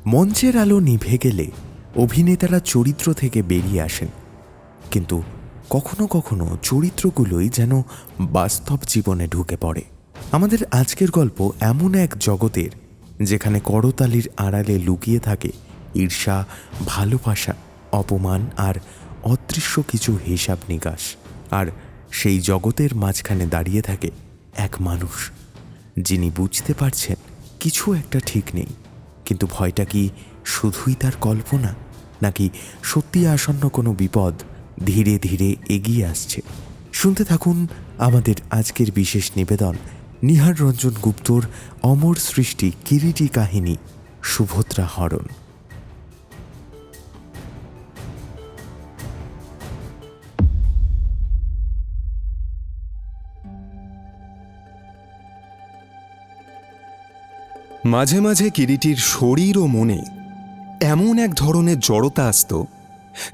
মঞ্চের আলো নিভে গেলে অভিনেতারা চরিত্র থেকে বেরিয়ে আসেন, কিন্তু কখনো কখনো চরিত্রগুলোই যেন বাস্তব জীবনে ঢুকে পড়ে। আমাদের আজকের গল্প এমন এক জগতের যেখানে করতালির আড়ালে লুকিয়ে থাকে ঈর্ষা, ভালোবাসা, অপমান আর অদৃশ্য কিছু হিসাব নিকাশ। আর সেই জগতের মাঝখানে দাঁড়িয়ে থাকে এক মানুষ, যিনি বুঝতে পারছেন কিছু একটা ঠিক নেই, কিন্তু ভয়টা কি শুধুই তার কল্পনা, নাকি সত্যি আসন্ন কোনো বিপদ ধীরে ধীরে এগিয়ে আসছে? শুনতে থাকুন আমাদের আজকের বিশেষ নিবেদন, নিহার রঞ্জন গুপ্তর অমর সৃষ্টি কিরিটি কাহিনী, সুভদ্রা হরণ। মাঝে মাঝে কিরিটির শরীর ও মনে এমন এক ধরনের জড়তা আসত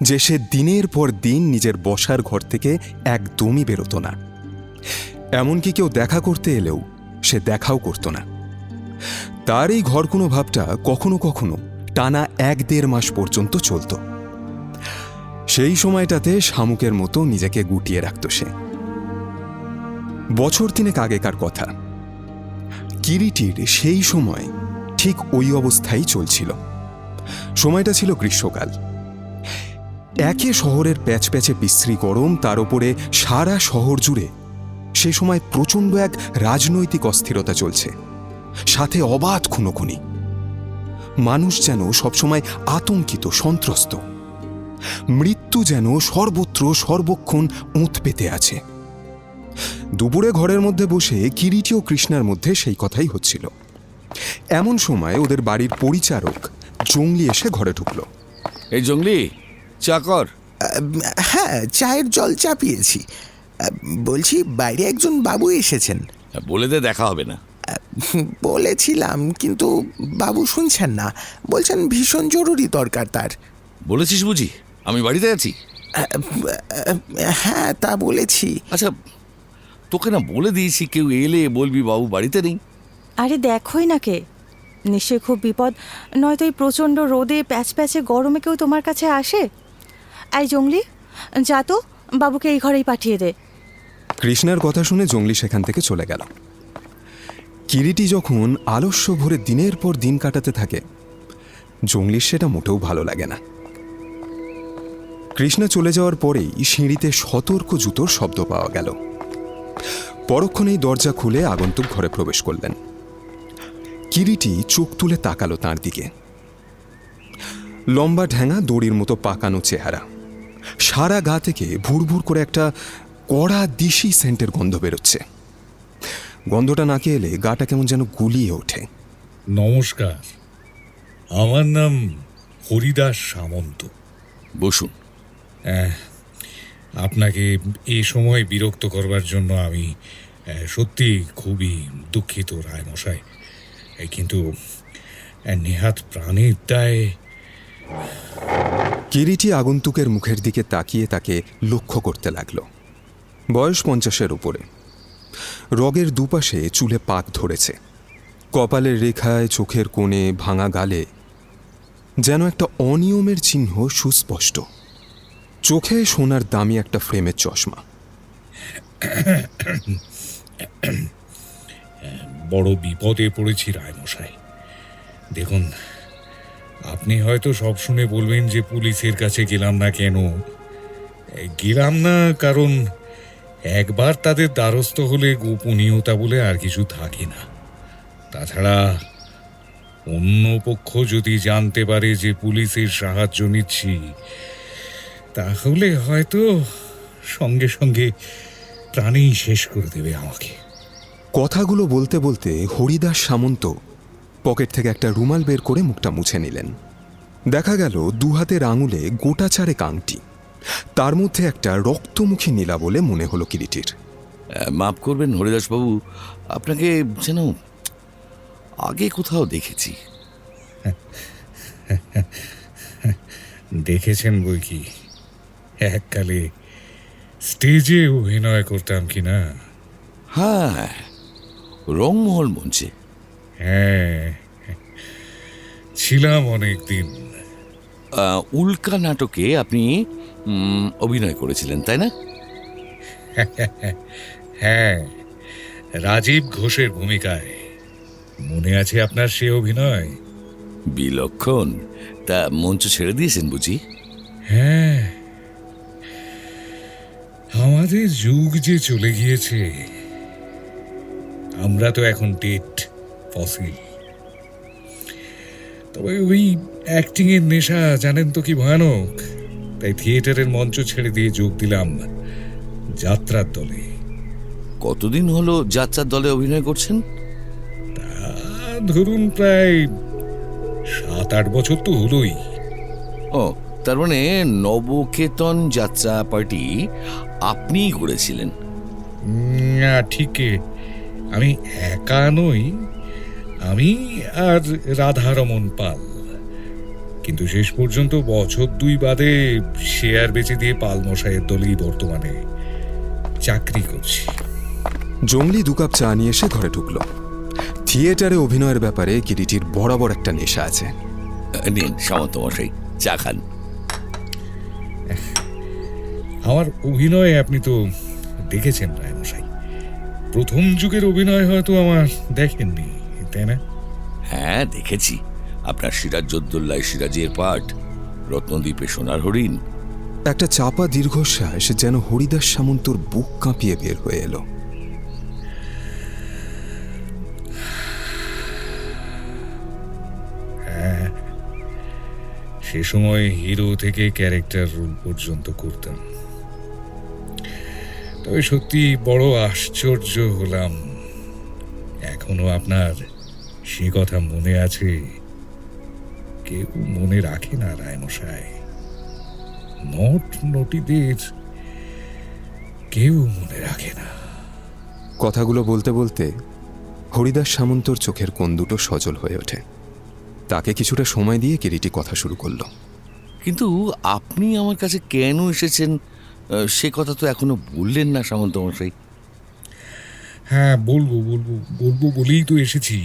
যে সে দিনের পর দিন নিজের বসার ঘর থেকে একদমই বেরোত না। এমনকি কেউ দেখা করতে এলেও সে দেখাও করত না। তার এই ঘর কোনো ভাবটা কখনো কখনো টানা 1-1.5 মাস পর্যন্ত চলত। সেই সময়টাতে শামুকের মতো নিজেকে গুটিয়ে রাখত সে। বছর 3 আগেকার কথা। কিরিটির সেই সময় ঠিক ওই অবস্থাই চলছিল। সময়টা ছিল গ্রীষ্মকাল। একে শহরের প্যাচপ্যাচে বিশ্রী গরম, তার উপরে সারা শহর জুড়ে সে সময় প্রচণ্ড এক রাজনৈতিক অস্থিরতা চলছে, সাথে অবাধ খুনোখুনি। মানুষ যেন সবসময় আতঙ্কিত, সন্ত্রস্ত। মৃত্যু যেন সর্বত্র সর্বক্ষণ ওঁত পেতে আছে। দুপুরে ঘরের মধ্যে বসে কিরিটি ও কৃষ্ণার মধ্যে সেই কথাই হচ্ছিল। এমন সময় ওদের বাড়ির পরিচারক জঙ্গলি এসে ঘরে ঢুকল। এই জঙ্গলি, চা কর। হ্যাঁ, চায়ের জল চাপিয়েছি। বলছি, বাইরে একজন বাবু এসেছেন। বলে দে, দেখা হবে না। বলেছিলাম, কিন্তু বাবু শুনছেন না। বলছেন ভীষণ জরুরি দরকার তার। বলেছিস বুঝি আমি বাড়িতে আছি? হ্যাঁ, তা বলেছি। আচ্ছা, তোকে না বলে দিয়েছি কেউ এলে বলবি বাবু বাড়িতে নেই? আরে দেখোই না কে, নিশ্চয়ই খুব বিপদ, নয়তো এই প্রচণ্ড রোদে প্যাচে গরমে কেউ তোমার কাছে আসে। এই জঙ্গলি, যা তো বাবুকে এই ঘরেই পাঠিয়ে দে। কৃষ্ণার কথা শুনে জঙ্গলি সেখান থেকে চলে গেল। কিরিটি যখন আলস্য ভরে দিনের পর দিন কাটাতে থাকে, জঙ্গলির সেটা মোটেও ভালো লাগে না। কৃষ্ণা চলে যাওয়ার পরেই সিঁড়িতে সতর্ক জুতোর শব্দ পাওয়া গেল। পরক্ষণেই দরজা খুলে আগন্তুক ঘরে প্রবেশ করলেন। কিরিটি চোখ তুলে তাকালো তাঁর দিকে। লম্বা ঢ্যাঙা, দড়ির মতো পাকানো চেহারা, সারা গা থেকে ভুরভুর করে একটা কড়া দিশি সেন্টের গন্ধ বেরোচ্ছে। গন্ধটা নাকে এলে গাটা কেমন যেন গুলিয়ে ওঠে। নমস্কার, আমার নাম হরিদাস সামন্ত। বসুন। আপনাকে এই সময় বিরক্ত করবার জন্য আমি সত্যি খুবই দুঃখিত রায়মশাই, কিন্তু নেহাত প্রাণের দায়ে। কিরিটি আগন্তুকের মুখের দিকে তাকিয়ে তাকে লক্ষ্য করতে লাগল। বয়স 50-এর উপরে। রগের দুপাশে চুলে পাক ধরেছে। কপালের রেখায়, চোখের কোণে, ভাঙা গালে যেন একটা অনিয়মের চিহ্ন সুস্পষ্ট। চোখে সোনার দামি একটা ফ্রেমের চশমা। বড় বিপদে পড়েছি রায়মশাই। দেখুন, আপনি হয়তো সব শুনে বলবেন যে পুলিশের কাছে গেলাম না কেন। গেলাম না কারণ একবার তাদের দ্বারস্থ হলে গোপনীয়তা বলে আর কিছু থাকে না। তাছাড়া অন্য পক্ষ যদি জানতে পারে যে পুলিশের সাহায্য নিচ্ছি, তাহলে হয়তো সঙ্গে সঙ্গে প্রাণেই শেষ করে দেবে আমাকে। কথাগুলো বলতে বলতে হরিদাস সামন্ত পকেট থেকে একটা রুমাল বের করে মুখটা মুছে নিলেন। দেখা গেল 2 হাতের আঙুলে গোটা 4 আংটি, তার মধ্যে একটা রক্তমুখী নীলা বলে মনে হলো কিরিটির। মাফ করবেন হরিদাসবাবু, আপনাকে যেন আগে কোথাও দেখেছি। দেখেছেন বই কি, এককালে স্টেজে অভিনয় করতাম কি না। হ্যাঁ, রংমহল মঞ্চে। হ্যাঁ, ছিলাম অনেক দিন। উল্কা নাটকে আপনি অভিনয় করেছিলেন, তাই না? হ্যাঁ, রাজীব ঘোষের ভূমিকায়। মনে আছে আপনার সে অভিনয়? বিলক্ষণ। তা মঞ্চ ছেড়ে দিয়েছেন বুঝি? হ্যাঁ, আমাদের যুগ যে চলে গিয়েছে, আমরা তো এখন ডেট ফসিল। তবে ওই অ্যাক্টিং এর নেশা জানেন তো কি ভয়ানক। তাই থিয়েটারের মঞ্চ ছেড়ে দিয়ে যোগ দিলাম যাত্রার দলে। কতদিন হলো যাত্রার দলে অভিনয় করছেন? ধরুন প্রায় 7-8 বছর তো হলোই। ও, তার মানে নবকেতন যাত্রা পার্টি আপনিই করেছিলেন? না, ঠিক আমি একা নই, আমি আর রাধারমন পাল। কিন্তু শেষ পর্যন্ত বছর 2 বাদে শেয়ার বেচে দিয়ে পাল মশাইয়ের দলেই বর্তমানে চাকরি করছি। জঙ্গলি 2 কাপ চা নিয়ে এসে ঘরে ঢুকলো। থিয়েটারে অভিনয়ের ব্যাপারে কিরিটির বরাবর একটা নেশা আছে। নিন সামন্ত মশাই, চা খান। আমার অভিনয় আপনি তো দেখেছেন রায়মশাই। প্রথম যুগের অভিনয় হয়তো আমার দেখেননি, তাই না? হ্যাঁ, দেখেছি। আপনার সিরাজউদ্দৌলায় সিরাজের পাঠ, রত্নদ্বীপে সোনার হরিণ। একটা চাপা দীর্ঘশ্বাস যেন হরিদাস সামন্তর বুক কাঁপিয়ে বের হয়ে এলো। হ্যাঁ, সে সময় হিরো থেকে ক্যারেক্টার রোল পর্যন্ত করতাম। তবে সত্যি বড় আশ্চর্য হলাম, এখনো আপনার সে কথা মনে আছে। কেউ মনে রাখে না রায়মশাই, নটীদের কেউ মনে রাখে না। কথাগুলো বলতে বলতে হরিদাস সামন্তর চোখের কোণ দুটো সজল হয়ে ওঠে। তাকে কিছুটা সময় দিয়ে কিরিটি কথা শুরু করলো। কিন্তু আপনি আমার কাছে কেন এসেছেন সে কথা তো এখনো বললেন না সামন্ত মশাই। হ্যাঁ, বলবো বলেই তো এসেছি।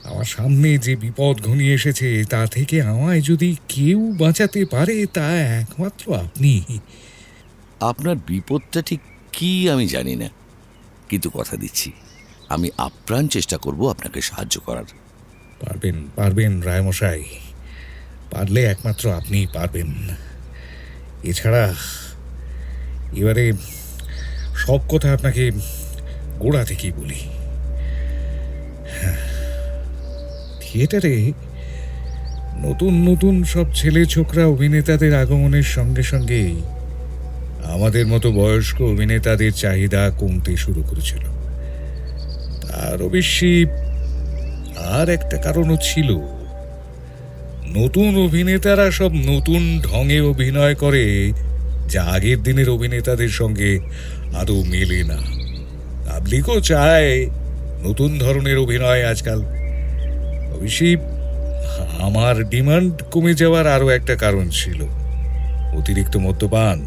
আমার সামনে যে বিপদ ঘনিয়ে এসেছে তা থেকে আমায় যদি কেউ বাঁচাতে পারে তা একমাত্র আপনি। আপনার বিপদটা ঠিক কি আমি জানি না, কিন্তু কথা দিচ্ছি আমি আপ্রাণ চেষ্টা করব আপনাকে সাহায্য করার। পারবেন রায়মশাই, পারলে একমাত্র আপনিই পারবেন। এছাড়া এবারে সব কথা আপনাকে গোড়া থেকেই বলি। থিয়েটারে নতুন নতুন সব ছেলে ছোকরা অভিনেতাদের আগমনের সঙ্গে সঙ্গেই আমাদের মতো বয়স্ক অভিনেতাদের চাহিদা কমতে শুরু করেছিল। তারও বেশি আর একটা কারণও ছিল, নতুন অভিনেতারা সব নতুন ঢঙে অভিনয় করে যা আগের দিনের অভিনেতাদের সঙ্গে আদৌ মেলে না। পাবলিকও চায় নতুন ধরনের অভিনয় আজকাল। অবশ্যই আমার ডিমান্ড কমে যাওয়ার আরও একটা কারণ ছিল, অতিরিক্ত মদ্যপান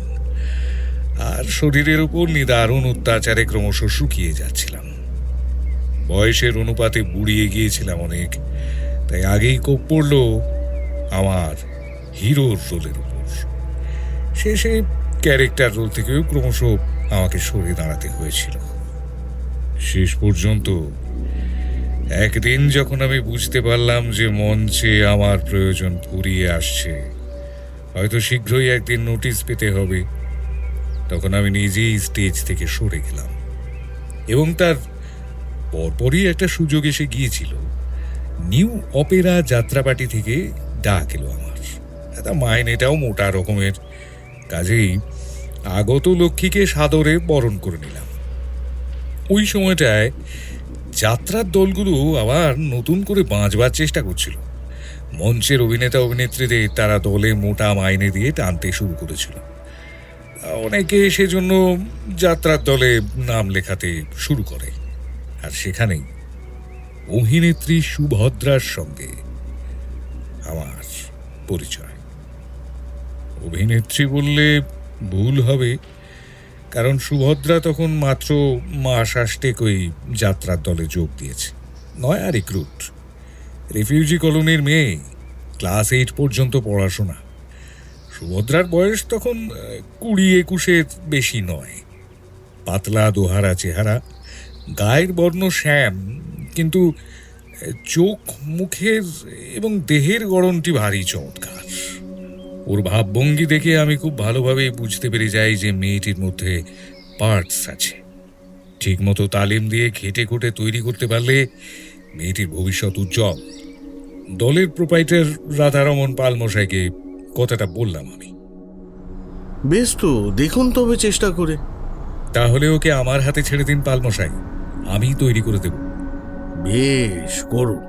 আর শরীরের উপর নিদারুণ অত্যাচারে ক্রমশ শুকিয়ে যাচ্ছিলাম। বয়সের অনুপাতে বুড়িয়ে গিয়েছিলাম অনেক, তাই আগেই কোপ পড়ল আমার হিরোর রোলের উপর। শেষে ক্যারেক্টার রোল থেকেও ক্রমশ আমাকে সরে দাঁড়াতে হয়েছিল। শেষ পর্যন্ত একদিন যখন আমি বুঝতে পারলাম যে মঞ্চে আমার প্রয়োজন ফুরিয়ে আসছে, হয়তো শীঘ্রই একদিন নোটিশ পেতে হবে, তখন আমি নিজেই স্টেজ থেকে সরে গেলাম। এবং তার পরপরই একটা সুযোগ এসে গিয়েছিল। নিউ অপেরা যাত্রাপার্টি থেকে ডাক এলো আমার। তা মাইনেটাও মোটা রকমের, কাজেই আগত লক্ষ্মীকে সাদরে বরণ করে নিলাম। ওই সময়টায় যাত্রার দলগুলো আবার নতুন করে বাঁচবার চেষ্টা করছিল। মঞ্চের অভিনেতা অভিনেত্রীদের তারা দলে মোটা মাইনে দিয়ে টানতে শুরু করেছিল। অনেকে সেজন্য যাত্রার দলে নাম লেখাতে শুরু করে, আর সেখানেই অভিনেত্রী সুভদ্রার সঙ্গে আমার পরিচয়। অভিনেত্রী বললে ভুল হবে, কারণ সুভদ্রা তখন মাত্র মাস 8 যাত্রার দলে যোগ দিয়েছে, নয়া রিক্রুট। রিফিউজি কলোনির মেয়ে, ক্লাস 8 পর্যন্ত পড়াশোনা। সুভদ্রার বয়স তখন 20-21-এর বেশি নয়। পাতলা দোহারা চেহারা, গায়ের বর্ণ শ্যাম, কিন্তু চোখ, মুখের এবং দেহের গড়নটি ভারী চমৎকার। ওর ভাবভঙ্গি দেখে আমি খুব ভালোভাবে বুঝতে পেরে যাই যে মেয়েটির মধ্যে পার্টস আছে। ঠিকমতো তালিম দিয়ে খেটে খুঁটে তৈরি করতে পারলে মেয়েটির ভবিষ্যৎ উজ্জ্বল। দলের প্রোপাইটার রাধারমন পাল মশাইকে কথাটা বললাম আমি। বেশ, তো দেখুন তবে চেষ্টা করে। তাহলে ওকে আমার হাতে ছেড়ে দিন পাল মশাই, আমি তৈরি করে দেব। বেশ, করুন।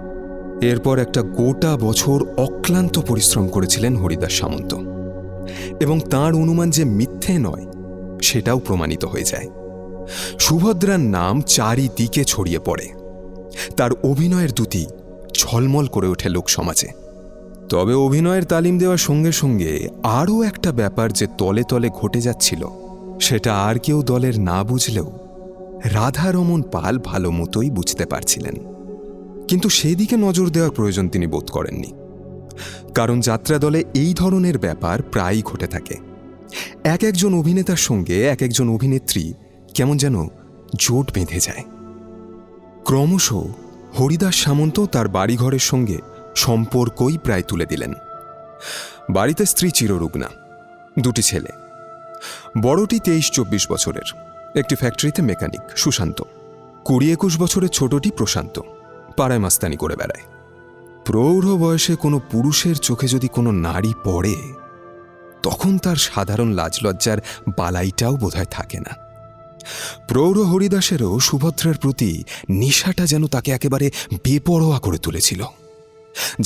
এরপর একটা গোটা বছর অক্লান্ত পরিশ্রম করেছিলেন হরিদাস সামন্ত, এবং তার অনুমান যে মিথ্যে নয় সেটাও প্রমাণিত হয়ে যায়। সুভদ্রার নাম চারিদিকে ছড়িয়ে পড়ে, তার অভিনয়ের দ্যুতি ঝলমল করে ওঠে লোকসমাজে। তবে অভিনয়ের তালিম দেওয়ার সঙ্গে সঙ্গে আরও একটা ব্যাপার যে তলে তলে ঘটে যাচ্ছিল, সেটা আর কেউ দলের না বুঝলেও রাধারমন পাল ভালো মতোই বুঝতে পারছিলেন। কিন্তু সেদিকে নজর দেওয়ার প্রয়োজন তিনি বোধ করেননি, কারণ যাত্রা দলে এই ধরনের ব্যাপার প্রায়ই ঘটে থাকে। এক একজন অভিনেতার সঙ্গে এক একজন অভিনেত্রী কেমন যেন জোট বেঁধে যায়। ক্রমশ হরিদাস সামন্ত তার বাড়িঘরের সঙ্গে সম্পর্কই প্রায় তুলে দিলেন। বাড়িতে স্ত্রী চিররুগ্না, 2টি ছেলে। বড়টি 23-24 বছরের, একটি ফ্যাক্টরিতে মেকানিক সুশান্ত। 20-21 বছরের ছোটটি প্রশান্ত, পাড়ায় মাস্তানি করে বেড়ায়। প্রৌঢ় বয়সে কোনো পুরুষের চোখে যদি কোনো নারী পড়ে, তখন তার সাধারণ লাজলজ্জার বালাইটাও বোধহয় থাকে না। প্রৌঢ় হরিদাসেরও সুভদ্রার প্রতি নেশাটা যেন তাকে একেবারে বেপরোয়া করে তুলেছিল।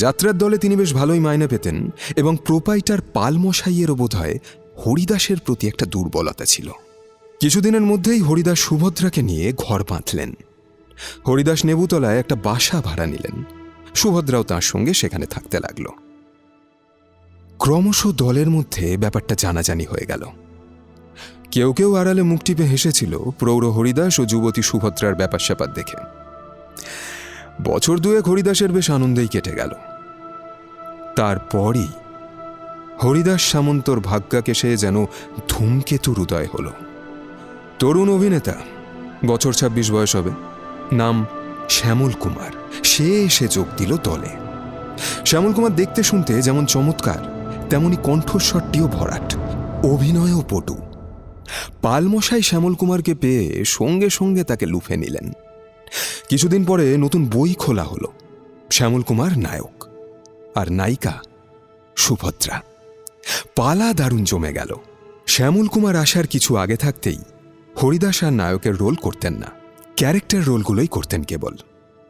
যাত্রার দলে তিনি বেশ ভালোই মাইনে পেতেন, এবং প্রোপাইটার পালমশাইয়েরও বোধহয় হরিদাসের প্রতি একটা দুর্বলতা ছিল। কিছুদিনের মধ্যেই হরিদাস সুভদ্রাকে নিয়ে ঘর বাঁধলেন। হরিদাস নেবুতলায় একটা বাসা ভাড়া নিলেন, সুভদ্রাও তাঁর সঙ্গে সেখানে থাকতে লাগল। ক্রমশ দলের মধ্যে ব্যাপারটা জানাজানি হয়ে গেল। কেউ কেউ আড়ালে মুখ টিপে হেসেছিল প্রৌঢ় হরিদাস ও যুবতী সুভদ্রার ব্যাপার স্যাপার দেখে। বছর 2 হরিদাসের বেশ আনন্দেই কেটে গেল। তারপরই হরিদাস সামন্তর ভাগ্যাকেশে যেন ধূমকেতুর উদয় হল। তরুণ অভিনেতা, বছর 26 বয়স হবে, নাম শ্যামল কুমার, সে এসে যোগ দিল দলে। শ্যামল কুমার দেখতে শুনতে যেমন চমৎকার, তেমনি কণ্ঠস্বরটিও ভরাট, অভিনয়ও পটু। পালমশাই শ্যামল কুমারকে পেয়ে সঙ্গে সঙ্গে তাকে লুফে নিলেন। কিছুদিন পরে নতুন বই খোলা হলো। শ্যামল কুমার নায়ক, আর নায়িকা সুভদ্রা। পালা দারুণ জমে গেল। শ্যামল কুমার আসার কিছু আগে থাকতেই হরিদাস আর নায়কের রোল করতেন না, ক্যারেক্টার রোলগুলোই করতেন কেবল।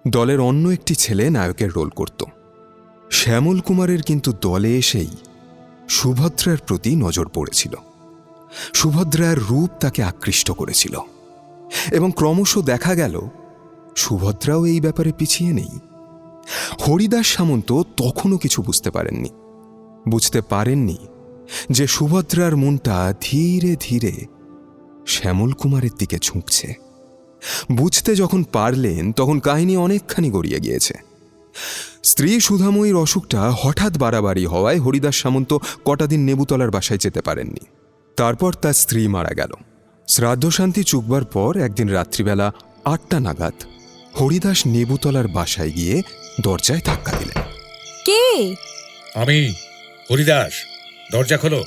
দলের অন্য একটি ছেলে নায়কের রোল করত। শ্যামল কুমারের কিন্তু দলে এসেই সুভদ্রার প্রতি নজর পড়েছিল। সুভদ্রার রূপ তাকে আকৃষ্ট করেছিল, এবং ক্রমশ দেখা গেল সুভদ্রাও এই ব্যাপারে পিছিয়ে নেই। হরিদাস সামন্ত তখনও কিছু বুঝতে পারেননি যে সুভদ্রার মনটা ধীরে ধীরে শ্যামল কুমারের দিকে ঝুঁকছে। বুঝতে যখন পারলেন, তখন কাহিনী অনেকখানি গড়িয়ে গিয়েছে। স্ত্রী সুধাময়ীর অসুখটা হঠাৎ বাড়াবাড়ি হওয়ায় হরিদাস সামন্ত কটা দিন নেবুতলার বাসায় যেতে পারেননি। তারপর তার স্ত্রী মারা গেল। শ্রাদ্ধশান্তি চুকবার পর একদিন রাত্রিবেলা 8টা নাগাদ হরিদাস নেবুতলার বাসায় গিয়ে দরজায় ধাক্কা দিলেন। কে? আমি হরিদাস, দরজা খোলো।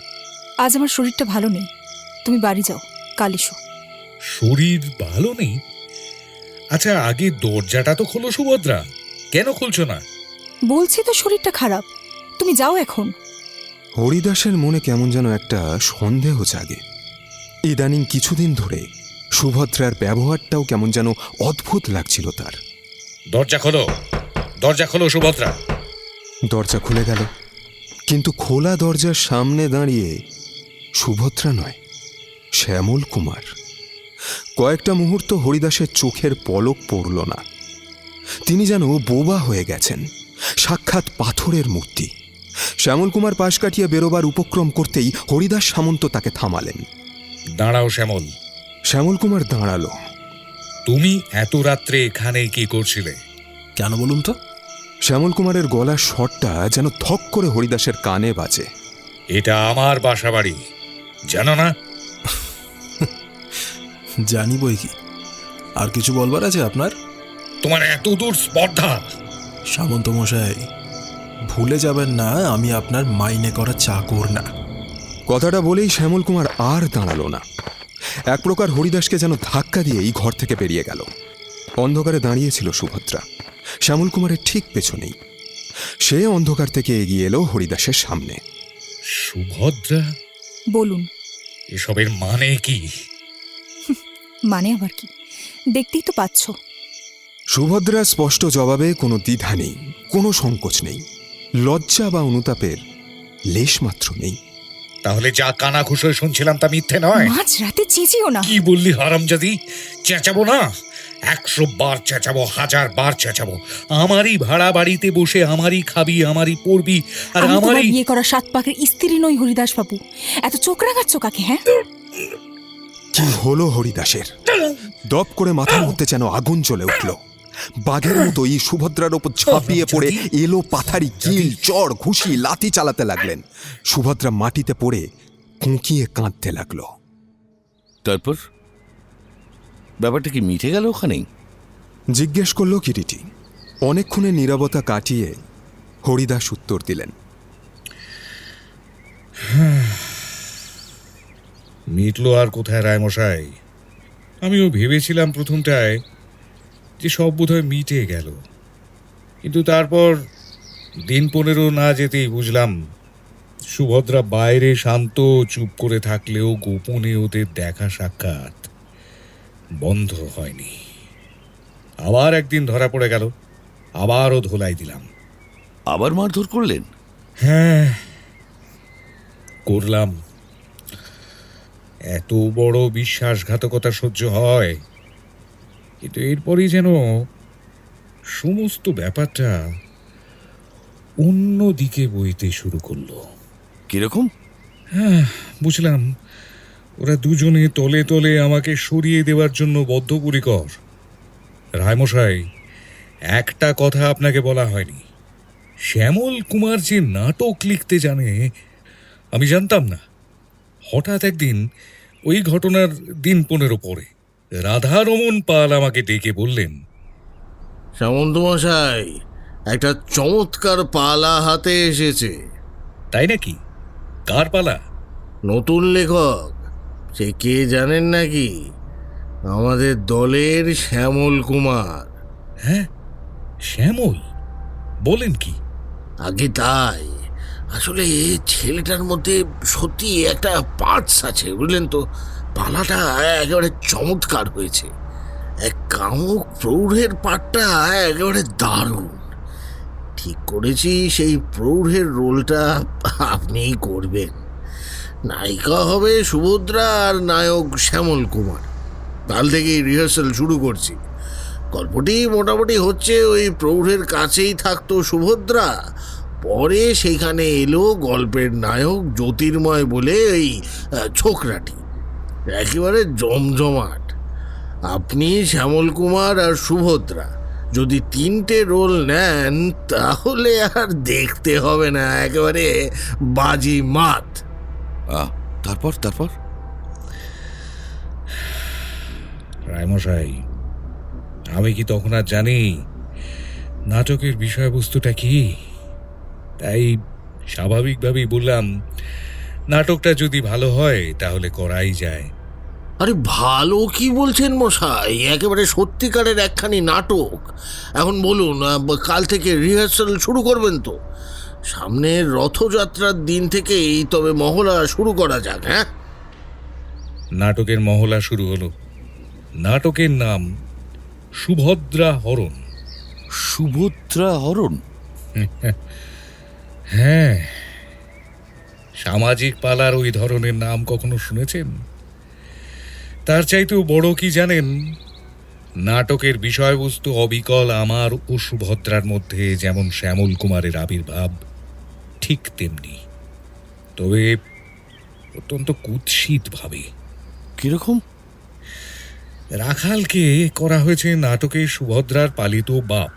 আজ আমার শরীরটা ভালো নেই, তুমি বাড়ি যাও, কাল এসো। শরীর ভালো নেই? আচ্ছা, আগে দরজাটা তো খোলো সুভদ্রা, কেন খুলছো না? বলছি তো শরীরটা খারাপ, তুমি যাও এখন। হরিদাসের মনে কেমন যেন একটা সন্দেহ জাগে। ইদানিং কিছুদিন ধরে সুভদ্রার ব্যবহারটাও কেমন যেন অদ্ভুত লাগছিল তার। দরজা খোলো, দরজা খোলো সুভদ্রা। দরজা খুলে গেল, কিন্তু খোলা দরজার সামনে দাঁড়িয়ে সুভদ্রা নয়, শ্যামল কুমার। কয়েকটা মুহূর্ত হরিদাসের চোখের পলক পড়ল না। তিনি যেন বোবা হয়ে গেছেন, সাক্ষাৎ পাথরের মূর্তি। শ্যামল কুমার পাশ কাটিয়ে বেরোবার উপক্রম করতেই হরিদাস সামন্ত তাকে থামালেন। দাঁড়াও শ্যামল। শ্যামল কুমার দাঁড়ালো। তুমি এত রাত্রে এখানে কি করছিলে? কেন বলুন তো? শ্যামল কুমারের গলার স্বরটা যেন থক করে হরিদাসের কানে বাজে। এটা আমার বাসা বাড়ি, জানো না? জানি বই কি। আর কিছু বলবার আছে আপনার? তোমার এত দূর স্পর্ধা! সামন্ত মশাই, ভুলে যাবেন না আমি আপনার মাইনে করা চাকর না। কথাটা বলেই শ্যামল কুমার আর দাঁড়ালো না। এক প্রকার হরিদাসকে যেন ধাক্কা দিয়েই ঘর থেকে বেরিয়ে গেল। অন্ধকারে দাঁড়িয়েছিল সুভদ্রা, শ্যামল কুমারের ঠিক পেছনেই। সে অন্ধকার থেকে এগিয়ে এলো হরিদাসের সামনে। সুভদ্রা, বলুন। এসবের মানে কি? মানে আবার কি? দেখতেই তো পাচ্ছ। সুভদ্রার স্পষ্ট জবাবে কোনো দ্বিধা নেই, কোনো সংকোচ নেই, লজ্জা বা অনুতাপের লেশমাত্র নেই। তাহলে যা কানা ঘুষে শুনছিলাম তা মিথ্যে নয়? মাঝ রাতে চেঁচিও না। কি বললি হারামজাদি? চেঁচাবো না? 100 বার চেঁচাবো, 1000 বার চেঁচাবো। আমারই ভাড়া বাড়িতে বসে আমারই খাবি, আমারই পড়বি, আর আমি তোমার আমারই বিয়ে করা 7 পাকের স্ত্রী নই হরিদাস বাবু। এত চোখ রাখাচ্ছ কাকে? হ্যাঁ, কি হলো হরিদাসের? দপ করে মাথার মধ্যে যেন আগুন জ্বলে উঠল। বাঘের মতো এই সুভদ্রার ওপর ঝাঁপিয়ে পড়ে এলো পাথারি কিল, চড়, ঘুষি, লাথি চালাতে লাগলেন। সুভদ্রা মাটিতে পড়ে কুঁকিয়ে কাঁদতে লাগলো। তারপর ব্যাপারটা কি মিটে গেল ওখানেই? জিজ্ঞেস করল কিরিটি। অনেকক্ষণে নীরবতা কাটিয়ে হরিদাস উত্তর দিলেন, মিটলো আর কোথায় রায়মশাই? আমিও ভেবেছিলাম প্রথমটায় যে সব বোধহয় মিটে গেল, কিন্তু তারপর দিন 15 না যেতেই বুঝলাম সুভদ্রা বাইরে শান্ত চুপ করে থাকলেও গোপনে ওদের দেখা সাক্ষাৎ বন্ধ হয়নি। আবার একদিন ধরা পড়ে গেল, আবারও ধোলাই দিলাম। আবার মারধর করলেন? হ্যাঁ, করলাম। এত বড় বিশ্বাসঘাতকতা সহ্য হয়, কিন্তু এরপরই যেন সমস্ত ব্যাপারটা অন্য দিকে বইতে শুরু করলো। কিরকম? হ্যাঁ, বুঝলাম ওরা দুজনে তলে তলে আমাকে সরিয়ে দেওয়ার জন্য বদ্ধপরিকর। রায়মশাই, একটা কথা আপনাকে বলা হয়নি। শ্যামল কুমার যে নাটক লিখতে জানে আমি জানতাম না। হঠাৎ একদিন ওই ঘটনার দিন 15 পরে রাধারমণ পাল আমাকে ডেকে বললেন, সামন্ত মশাই, একটা চমৎকার পালা হাতে এসেছে। তাই নাকি? কার পালা? নতুন লেখক, সে কে জানেন নাকি? আমাদের দলের শ্যামল কুমার। হ্যাঁ, শ্যামল? বলেন কি? আগে তাই। আসলে ছেলেটার মধ্যে সত্যি একটা পার্টস আছে, বুঝলেন তো। পালাটা একেবারে চমৎকার হয়েছে। এক কামুক প্রৌঢ়ের পাঠটা একেবারে দারুণ। ঠিক করেছি সেই প্রৌঢ়ের রোলটা আপনিই করবেন। নায়িকা হবে সুভদ্রা আর নায়ক শ্যামল কুমার। কাল থেকেই রিহার্সাল শুরু করছি। গল্পটি মোটামুটি হচ্ছে, ওই প্রৌঢ়ের কাছেই থাকতো সুভদ্রা, পরে সেইখানে এলো গল্পের নায়ক জ্যোতির্ময় বলে এই ছোকরাটি। একেবারে জমজমাট। আপনি শ্যামল কুমার আর সুভদ্রা যদি 3টে রোল নেন তাহলে আর দেখতে হবে না, একেবারে বাজি মাত। তারপর তারপর রায়মশাই, আমি কি তখন আর জানি নাটকের বিষয়বস্তুটা কি? তাই স্বাভাবিকভাবেই বললাম, নাটকটা যদি ভালো হয় তাহলে করাই যায়। আরে ভালো কি বলছেন মশাই, একেবারে সত্যিকারের একখানি নাটক। এখন বলুন, কাল থেকে রিহার্সাল শুরু করবেন তো? সামনের রথযাত্রার দিন থেকেই তবে মহলা শুরু করা যাক। হ্যাঁ, নাটকের মহলা শুরু হলো। নাটকের নাম সুভদ্রা হরণ। সুভদ্রা হরণ? হ্যাঁ, সামাজিক পালার ওই ধরনের নাম কখনো শুনেছেন? তার চাইতেও বড় কি জানেন? নাটকের বিষয়বস্তু অবিকল আমার ও সুভদ্রার মধ্যে যেমন শ্যামল কুমারের আবির্ভাব, ঠিক তেমনি, তবে অত্যন্ত কুৎসিত ভাবে। কিরকম? রাখালকে করা হয়েছে নাটকে সুভদ্রার পালিত বাপ,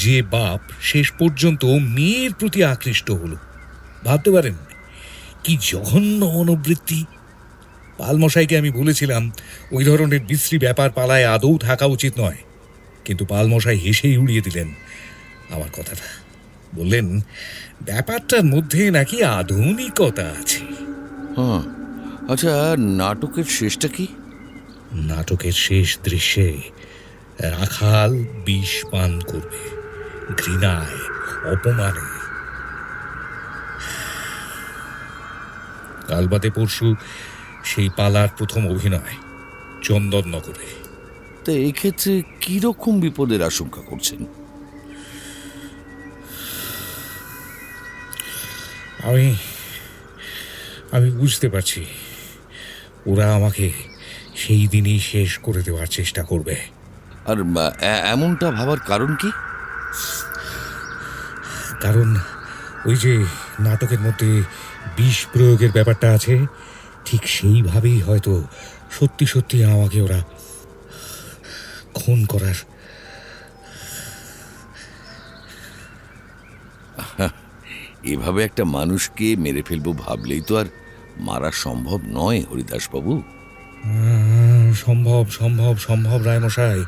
যে বাপ শেষ পর্যন্ত মেয়ের প্রতি আকৃষ্ট হলো, ভাবতে পারেন কি জঘন্য মনোবৃত্তি। পালমশাইকে আমি বলেছিলাম ওই ধরনের বিশ্রী ব্যাপার পালায় আদৌ থাকা উচিত নয়, কিন্তু পালমশাই হেসেই উড়িয়ে দিলেন আমার কথাটা। বললেন ব্যাপারটার মধ্যে নাকি আধুনিকতা আছে। হ্যাঁ, আচ্ছা, নাটকের শেষটা কি? নাটকের শেষ দৃশ্যে রাখাল বিষ পান করবে, ঘৃণায়, অপমানে। কাল বাদে পরশু সেই পালার প্রথম অভিনয় চন্দননগরে। তা এই ক্ষেত্রে কিরকম বিপদের আশঙ্কা করছেন? আমি বুঝতে পারছি ওরা আমাকে সেই দিনই শেষ করে দেওয়ার চেষ্টা করবে। আর এমনটা ভাবার কারণ কি? কারণ ওই যে নাটকের মধ্যে বিষ প্রয়োগের ব্যাপারটা আছে, ঠিক সেইভাবেই হয়তো সত্যি সত্যি আমাকে ওরা খুন করার। এভাবে একটা মানুষকে মেরে ফেলবো ভাবলেই তো আর মারা সম্ভব নয় হরিদাসবাবু। সম্ভব সম্ভব সম্ভব রায়মশাই,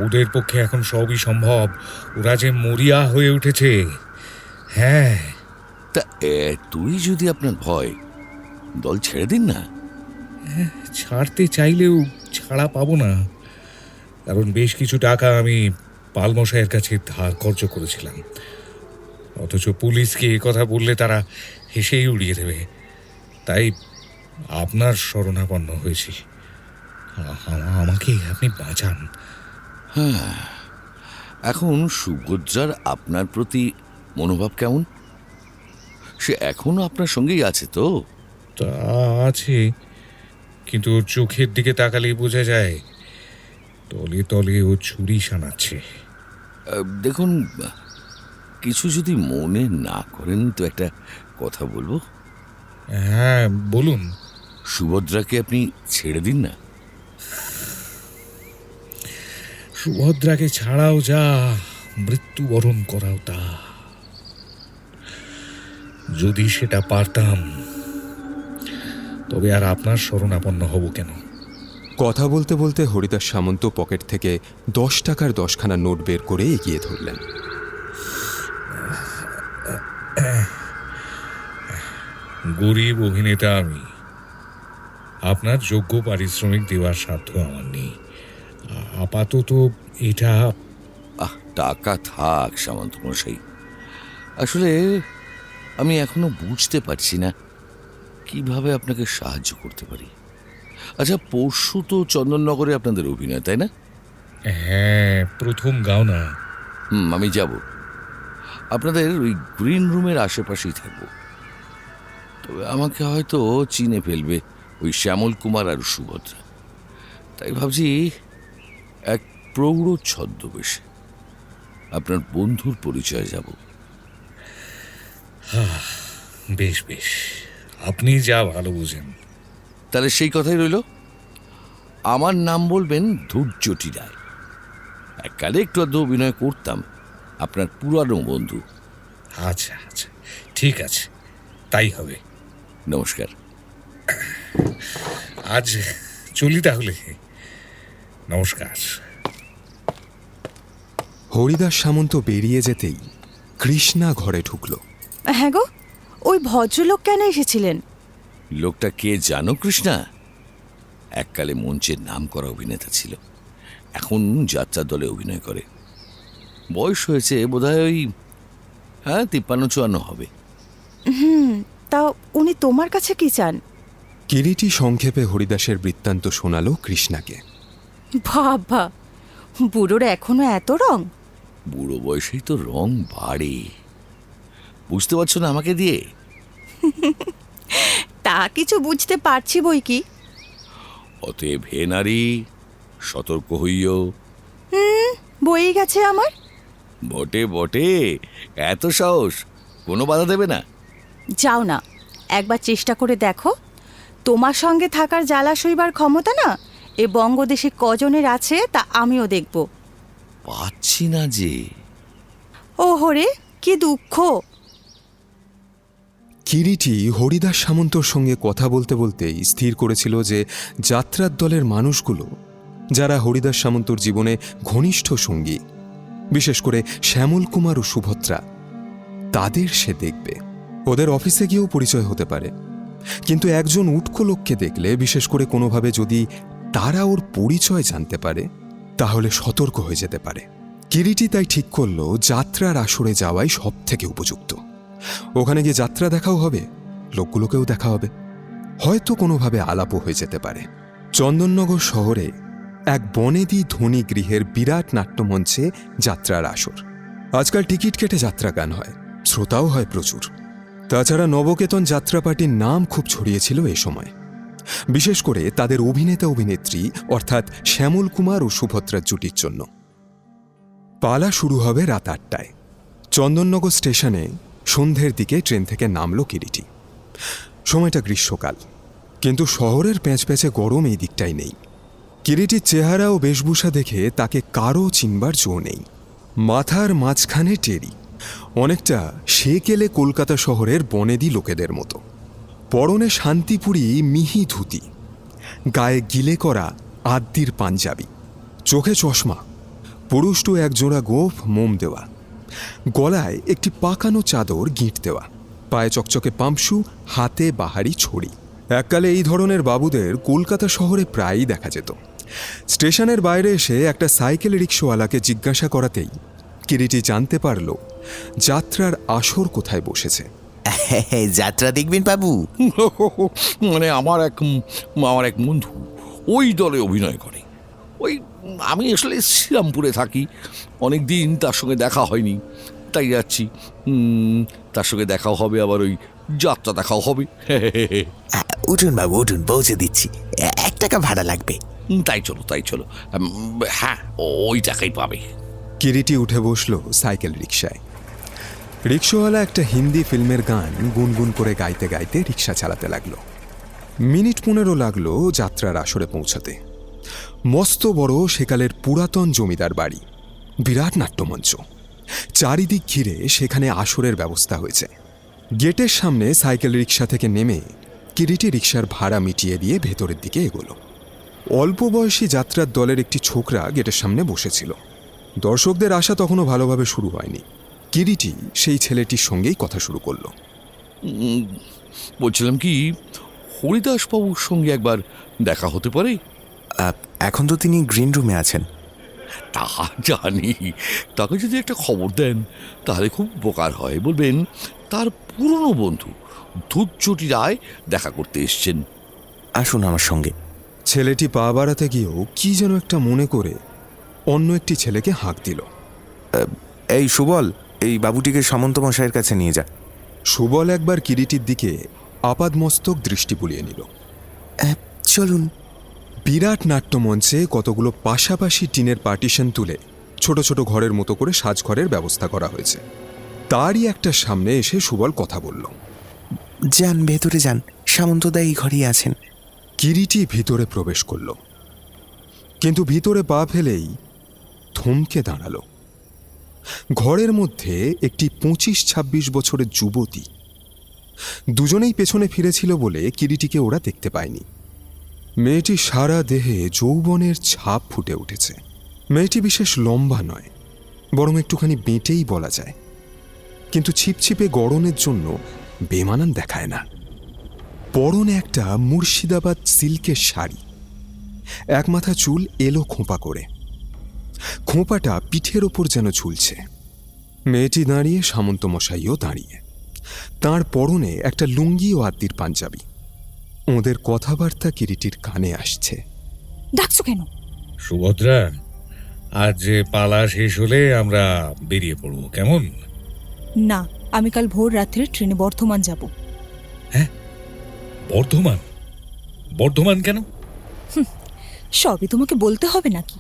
ওদের পক্ষে এখন সবই সম্ভব। ওরা যে মরিয়া হয়ে উঠেছে। হ্যাঁ, তা তুই যদি আপনার ভয়, দল ছেড়ে দিন না। ছাড়তে চাইলেও ছাড়া পাবো না, কারণ বেশ কিছু টাকা আমি পালমশাইয়ের কাছে ধার কর্য করেছিলাম। অথচ পুলিশকে এ কথা বললে তারা হেসেই উড়িয়ে দেবে। তাই আপনার শরণাপন্ন হয়েছি। আমাকে আপনি বাঁচান। হ্যাঁ, এখন সুভদ্রার আপনার প্রতি মনোভাব কেমন? সে এখনো আপনার সঙ্গেই আছে তো? তা আছে, কিন্তু ওর চোখের দিকে তাকালেই বোঝা যায় তলে তলে ও ছুরি শানাচ্ছে। দেখুন, কিছু যদি মনে না করেন তো একটা কথা বলবো। হ্যাঁ, বলুন। সুভদ্রাকে আপনি ছেড়ে দিন না। সুভদ্রাকে ছাড়াও যা, মৃত্যুবরণ করাও তা। যদি সেটা পারতাম তবে আর আপনার শরণাপন্ন হব কেন? কথা বলতে বলতে হরিদাস সামন্ত পকেট থেকে 10 টাকার 10খানা নোট বের করে এগিয়ে ধরলেন। গরিব অভিনেতা আমি, আপনার যোগ্য পারিশ্রমিক দেওয়ার সাধ্য আমার নেই। আপাতত এটা। টাকা থাক সামন্ত মশাই, আসলে আমি এখনো বুঝতে পারছি না কিভাবে আপনাকে সাহায্য করতে পারি। আচ্ছা, পরশু তো চন্দননগরে আপনাদের অভিনয়, তাই না? হ্যাঁ, প্রথম গাও না। আমি যাব। আপনাদের ওই গ্রিন রুমের আশেপাশেই থাকব। তবে আমাকে হয়তো চিনে ফেলবে ওই শ্যামল কুমার আর সুভদ্রা। তাই ভাবছি এক প্রৌঢ় ছদ্মবেশে আপনার বন্ধুর পরিচয় যাব। বেশ বেশ, আপনি যা ভালো বুঝেন। তাহলে সেই কথাই রইল। আমার নাম বলবেন ধৈর্যটি রায়। এককালে একটু আধটু অভিনয় করতাম, আপনার পুরানো বন্ধু। আচ্ছা আচ্ছা, ঠিক আছে, তাই হবে। নমস্কার। আজ চলি তাহলে। নমস্কার। হরিদাস সামন্ত বেরিয়ে যেতেই কৃষ্ণা ঘরে ঢুকল। হ্যাঁ গো, ওই ভদ্রলোক কেন এসেছিলেন? লোকটা কে জানো কৃষ্ণা? এককালে মঞ্চের নাম করা অভিনেতা ছিল, এখন যাত্রা দলে অভিনয় করে। বয়স হয়েছে বোধহয় ওই 53-54 হবে। তাও উনি তোমার কাছে কি চান? কিরিটি সংক্ষেপে হরিদাসের বৃত্তান্ত শোনালো কৃষ্ণাকে। বাবা, বুড়োর এখনো এত রং? বুড়ো বয়সেই তো রং বাড়ে, বুঝতে পারছো না আমাকে দিয়ে? তা কিছু বুঝতে পারছি বই কি। অতএব হে নারী, সতর্ক হইও। বই গেছে আমার। বটে বটে, এত সাহস, কোনো বাধা দেবে না? যাও না, একবার চেষ্টা করে দেখো। তোমার সঙ্গে থাকার জ্বালা সইবার ক্ষমতা না এ বঙ্গদেশে কজনের আছে তা আমিও দেখব। পাচ্ছি না যে। ও হরে, কি দুঃখ! কিরিটি হরিদাস সামন্তর সঙ্গে কথা বলতে বলতেই স্থির করেছিল যে যাত্রার দলের মানুষগুলো, যারা হরিদাস সামন্তর জীবনে ঘনিষ্ঠ সঙ্গী, বিশেষ করে শ্যামল কুমার ও সুভদ্রা, তাদের সে দেখবে। ওদের অফিসে গিয়েও পরিচয় হতে পারে, কিন্তু একজন উটকো লোককে দেখলে, বিশেষ করে কোনোভাবে যদি তারা ওর পরিচয় জানতে পারে, তাহলে সতর্ক হয়ে যেতে পারে। কিরিটি তাই ঠিক করল যাত্রার আসরে যাওয়াই সব থেকে উপযুক্ত। ওখানে গিয়ে যাত্রা দেখাও হবে, লোকগুলোকেও দেখা হবে, হয়তো কোনোভাবে আলাপও হয়ে যেতে পারে। চন্দননগর শহরে এক বনেদি ধনী গৃহের বিরাট নাট্যমঞ্চে যাত্রার আসর। আজকাল টিকিট কেটে যাত্রা গান হয়, শ্রোতাও হয় প্রচুর। তাছাড়া নবকেতন যাত্রা পার্টির নাম খুব ছড়িয়েছিল এ সময়, বিশেষ করে তাদের অভিনেতা অভিনেত্রী অর্থাৎ শ্যামল কুমার ও সুভদ্রার জুটির জন্য। পালা শুরু হবে রাত 8টায়। চন্দননগর স্টেশনে সন্ধ্যের দিকে ট্রেন থেকে নামল কিরিটি। সময়টা গ্রীষ্মকাল, কিন্তু শহরের প্যাঁচপ্যাঁচে গরম এই দিকটাই নেই। কিরিটির চেহারা ও বেশভূষা দেখে তাকে কারও চিনবার জো নেই। মাথার মাঝখানে টেরি, অনেকটা সেকেলে কলকাতা শহরের বনেদি লোকেদের মতো। পরনে শান্তিপুরি মিহি ধুতি, গায়ে গিলে করা আদ্যির পাঞ্জাবি, চোখে চশমা, পুরুষ্টু একজোড়া গোঁফ মোম দেওয়া, গলায় একটি পাকানো চাদর গিঁট দেওয়া, পায়ে চকচকে পাম্পশু, হাতে বাহারি ছড়ি। এককালে এই ধরনের বাবুদের কলকাতা শহরে প্রায়ই দেখা যেত। স্টেশনের বাইরে এসে একটা সাইকেল রিক্সাওয়ালাকে জিজ্ঞাসা করাতেই কিরিটি জানতে পারল যাত্রার আসর কোথায় বসেছে। যাত্রা দেখবেন বাবু? মানে আমার এক বন্ধু ওই দলে অভিনয় করে। ওই আমি আসলে শ্রীরামপুরে থাকি, অনেক দিন তার সঙ্গে দেখা হয়নি, তাই যাচ্ছি। তার সঙ্গে দেখাও হবে, আবার ওই যাত্রা দেখাও হবে। উঠুন বাবু উঠুন, পৌঁছে দিচ্ছি। 1 টাকা ভাড়া লাগবে। তাই চলো। হ্যাঁ, ওই টাকাই পাবে। কিরিটি উঠে বসল সাইকেল রিক্সায়। রিক্সাওয়ালা একটা হিন্দি ফিল্মের গান গুনগুন করে গাইতে গাইতে রিক্সা চালাতে লাগলো। মিনিট 15 লাগলো যাত্রার আসরে পৌঁছাতে। মস্ত বড় সেকালের পুরাতন জমিদার বাড়ি, বিরাট নাট্যমঞ্চ, চারিদিক ঘিরে সেখানে আসরের ব্যবস্থা হয়েছে। গেটের সামনে সাইকেল রিক্সা থেকে নেমে কিরিটি রিক্সার ভাড়া মিটিয়ে দিয়ে ভেতরের দিকে এগোলো। অল্প বয়সী যাত্রার দলের একটি ছোকরা গেটের সামনে বসেছিল। দর্শকদের আসা তখনও ভালোভাবে শুরু হয়নি। কিরিটি সেই ছেলেটির সঙ্গেই কথা শুরু করলো। বলছিলাম কি, হরিদাসবাবুর সঙ্গে একবার দেখা হতে পারে? এখন তো তিনি গ্রিন রুমে আছেন। তা জানি, তাকে যদি একটা খবর দেন তাহলে খুব উপকার হয়। বলবেন তার পুরনো বন্ধু ধূর্যটি রায় দেখা করতে এসছেন। আসুন আমার সঙ্গে। ছেলেটি পা বাড়াতে গিয়েও কি যেন একটা মনে করে অন্য একটি ছেলেকে হাঁক দিল। এই সুবল, এই বাবুটিকে সামন্ত মশাইয়ের কাছে নিয়ে যা। সুবল একবার কিরিটির দিকে আপাদমস্তক দৃষ্টি বুলিয়ে নিল। চলুন। বিরাট নাট্যমঞ্চে কতগুলো পাশাপাশি টিনের পার্টিশন তুলে ছোট ছোট ঘরের মতো করে সাজঘরের ব্যবস্থা করা হয়েছে। তারই একটা সামনে এসে সুবল কথা বলল। যান, ভেতরে যান, সামন্তদা এই ঘরেই আছেন। কিরিটি ভিতরে প্রবেশ করল, কিন্তু ভিতরে পা ফেলেই থমকে দাঁড়ালো। ঘরের মধ্যে একটি 25-26 বছরের যুবতী। দুজনেই পেছনে ফিরেছিল বলে কিরিটিকে ওরা দেখতে পায়নি। মেয়েটি সারা দেহে যৌবনের ছাপ ফুটে উঠেছে। মেয়েটি বিশেষ লম্বা নয়, বরং একটুখানি বেঁটেই বলা যায়, কিন্তু ছিপছিপে গড়নের জন্য বেমানান দেখায় না। পরনে একটা মুর্শিদাবাদ সিল্কের শাড়ি, এক মাথা চুল এলো খোঁপা করে, খোঁপাটা পিঠের ওপর যেন ঝুলছে। মেয়েটি দাঁড়িয়ে, সামন্ত মশাইও দাঁড়িয়ে। তাঁর পরনে একটা লুঙ্গি ও আদ্যির পাঞ্জাবি। ওদের কথাবার্তা কিরিটির কানে আসছে। ডাকছো কেন? সুভদ্রা, আজ পালা শেষ হলে আমরা বেরিয়ে পড়ব, কেমন? না, আমি কাল ভোর রাত্রে ট্রেনে বর্ধমান যাব। হ্যাঁ, বর্ধমান? বর্ধমান কেন? সবই তোমাকে বলতে হবে নাকি?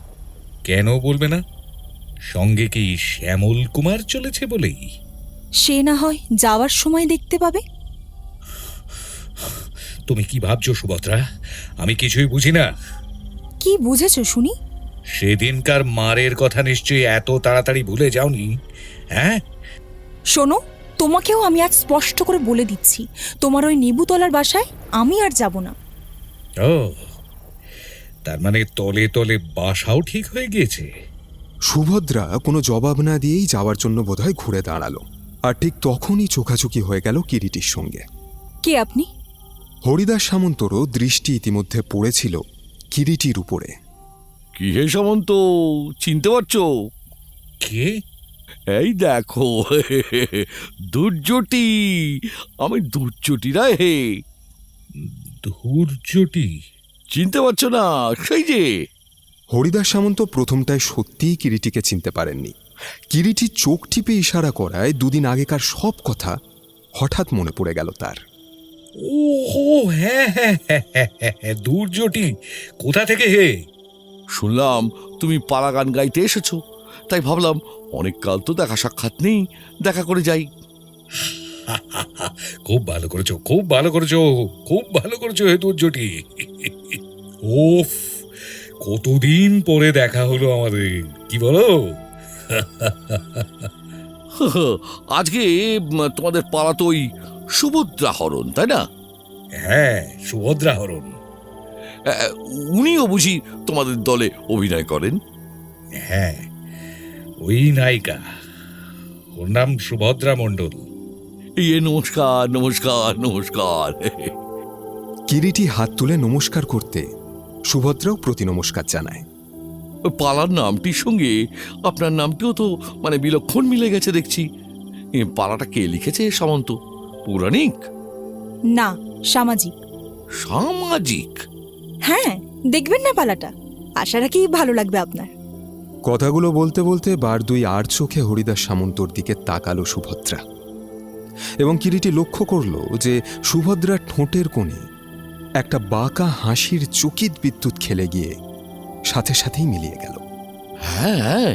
কেন বলবে না? সঙ্গে কি শ্যামল কুমার চলেছে বলেই? সে না হয় যাওয়ার সময় দেখতে পাবে। তুমি কি ভাবছো সুভদ্রা? আমি কিছুই বুঝি না। কি বুঝেছো শুনি? সেদিনকার মারের কথা নিশ্চয়ই এত তাড়াতাড়ি ভুলে যাওনি। হ্যাঁ, শোনো, তোমাকেও আমি আজ স্পষ্ট করে বলে দিচ্ছি, তোমার ওই নিবুতলার বাসায় আমি আর যাব না। ও, তার মানে তলে তলে বাসাও ঠিক হয়ে গিয়েছে। সুভদ্রা কোনো জবাব না দিয়েই যাওয়ার জন্য বোধহয় ঘুরে দাঁড়ালো, আর ঠিক তখনই চোখাচোখি হয়ে গেল কিরিটির সঙ্গে। কে আপনি? হরিদাস সামন্তরও দৃষ্টি ইতিমধ্যে পড়েছিল কিরিটির উপরে। কি হে সামন্ত, চিনতে পারছো? কে? এই দেখো, দুর্যোটি। আমি দুর্যোটি রায় হে। ধূর্যটি? চিনতে পারছো না? সেই যে। হরিদাস সামন্ত প্রথমটায় সত্যিই কিরিটিকে চিনতে পারেননি। কিরিটি চোখ টিপে ইশারা করায় দুদিন আগেকার সব কথা হঠাৎ মনে পড়ে গেল তার। ও হ্যাঁ হ্যাঁ হ্যাঁ হ্যাঁ হ্যাঁ, ধূর্যটি। কোথা থেকে হে? শুনলাম তুমি পাড়া গান গাইতে এসেছো, তাই ভাবলাম অনেক কাল তো দেখা সাক্ষাৎ নেই, দেখা করে যাই। খুব ভালো করেছো, খুব ভালো করেছো, খুব ভালো করেছো হে ধূর্যটি। ওফ, কতদিন পরে দেখা হলো আমাদের, কি বলো? আজকে তোমাদের পাড়া তো ওই সুভদ্রা হরণ, তাই না? হ্যাঁ, সুভদ্রা হরণ। উনিও বুঝি তোমাদের দলে অভিনয় করেন? হ্যাঁ, ওই নায়িকা, ওর নাম সুভদ্রা মণ্ডল। ইয়ে নমস্কার নমস্কার নমস্কার। কিরিটি হাত তুলে নমস্কার করতে সুভদ্রাও প্রতি নমস্কার জানায়। পাড়ার নামটির সঙ্গে আপনার নামটিও তো মানে বিলক্ষণ মিলে গেছে দেখছি। পাড়াটা কে লিখেছে সামন্ত? পৌরাণিক না, সামাজিক। সামাজিক? হ্যাঁ, দেখবেন না পালাটা, আশা রাখি ভালো লাগবে আপনার। কথাগুলো বলতে বলতে বার দুই আর চোখে হরিদাস সামন্তর দিকে তাকালো সুভদ্রা, এবং কিরিটি লক্ষ্য করল যে সুভদ্রার ঠোঁটের কোণে একটা বাঁকা হাসির চকিত বিদ্যুৎ খেলে গিয়ে সাথে সাথেই মিলিয়ে গেল। হ্যাঁ,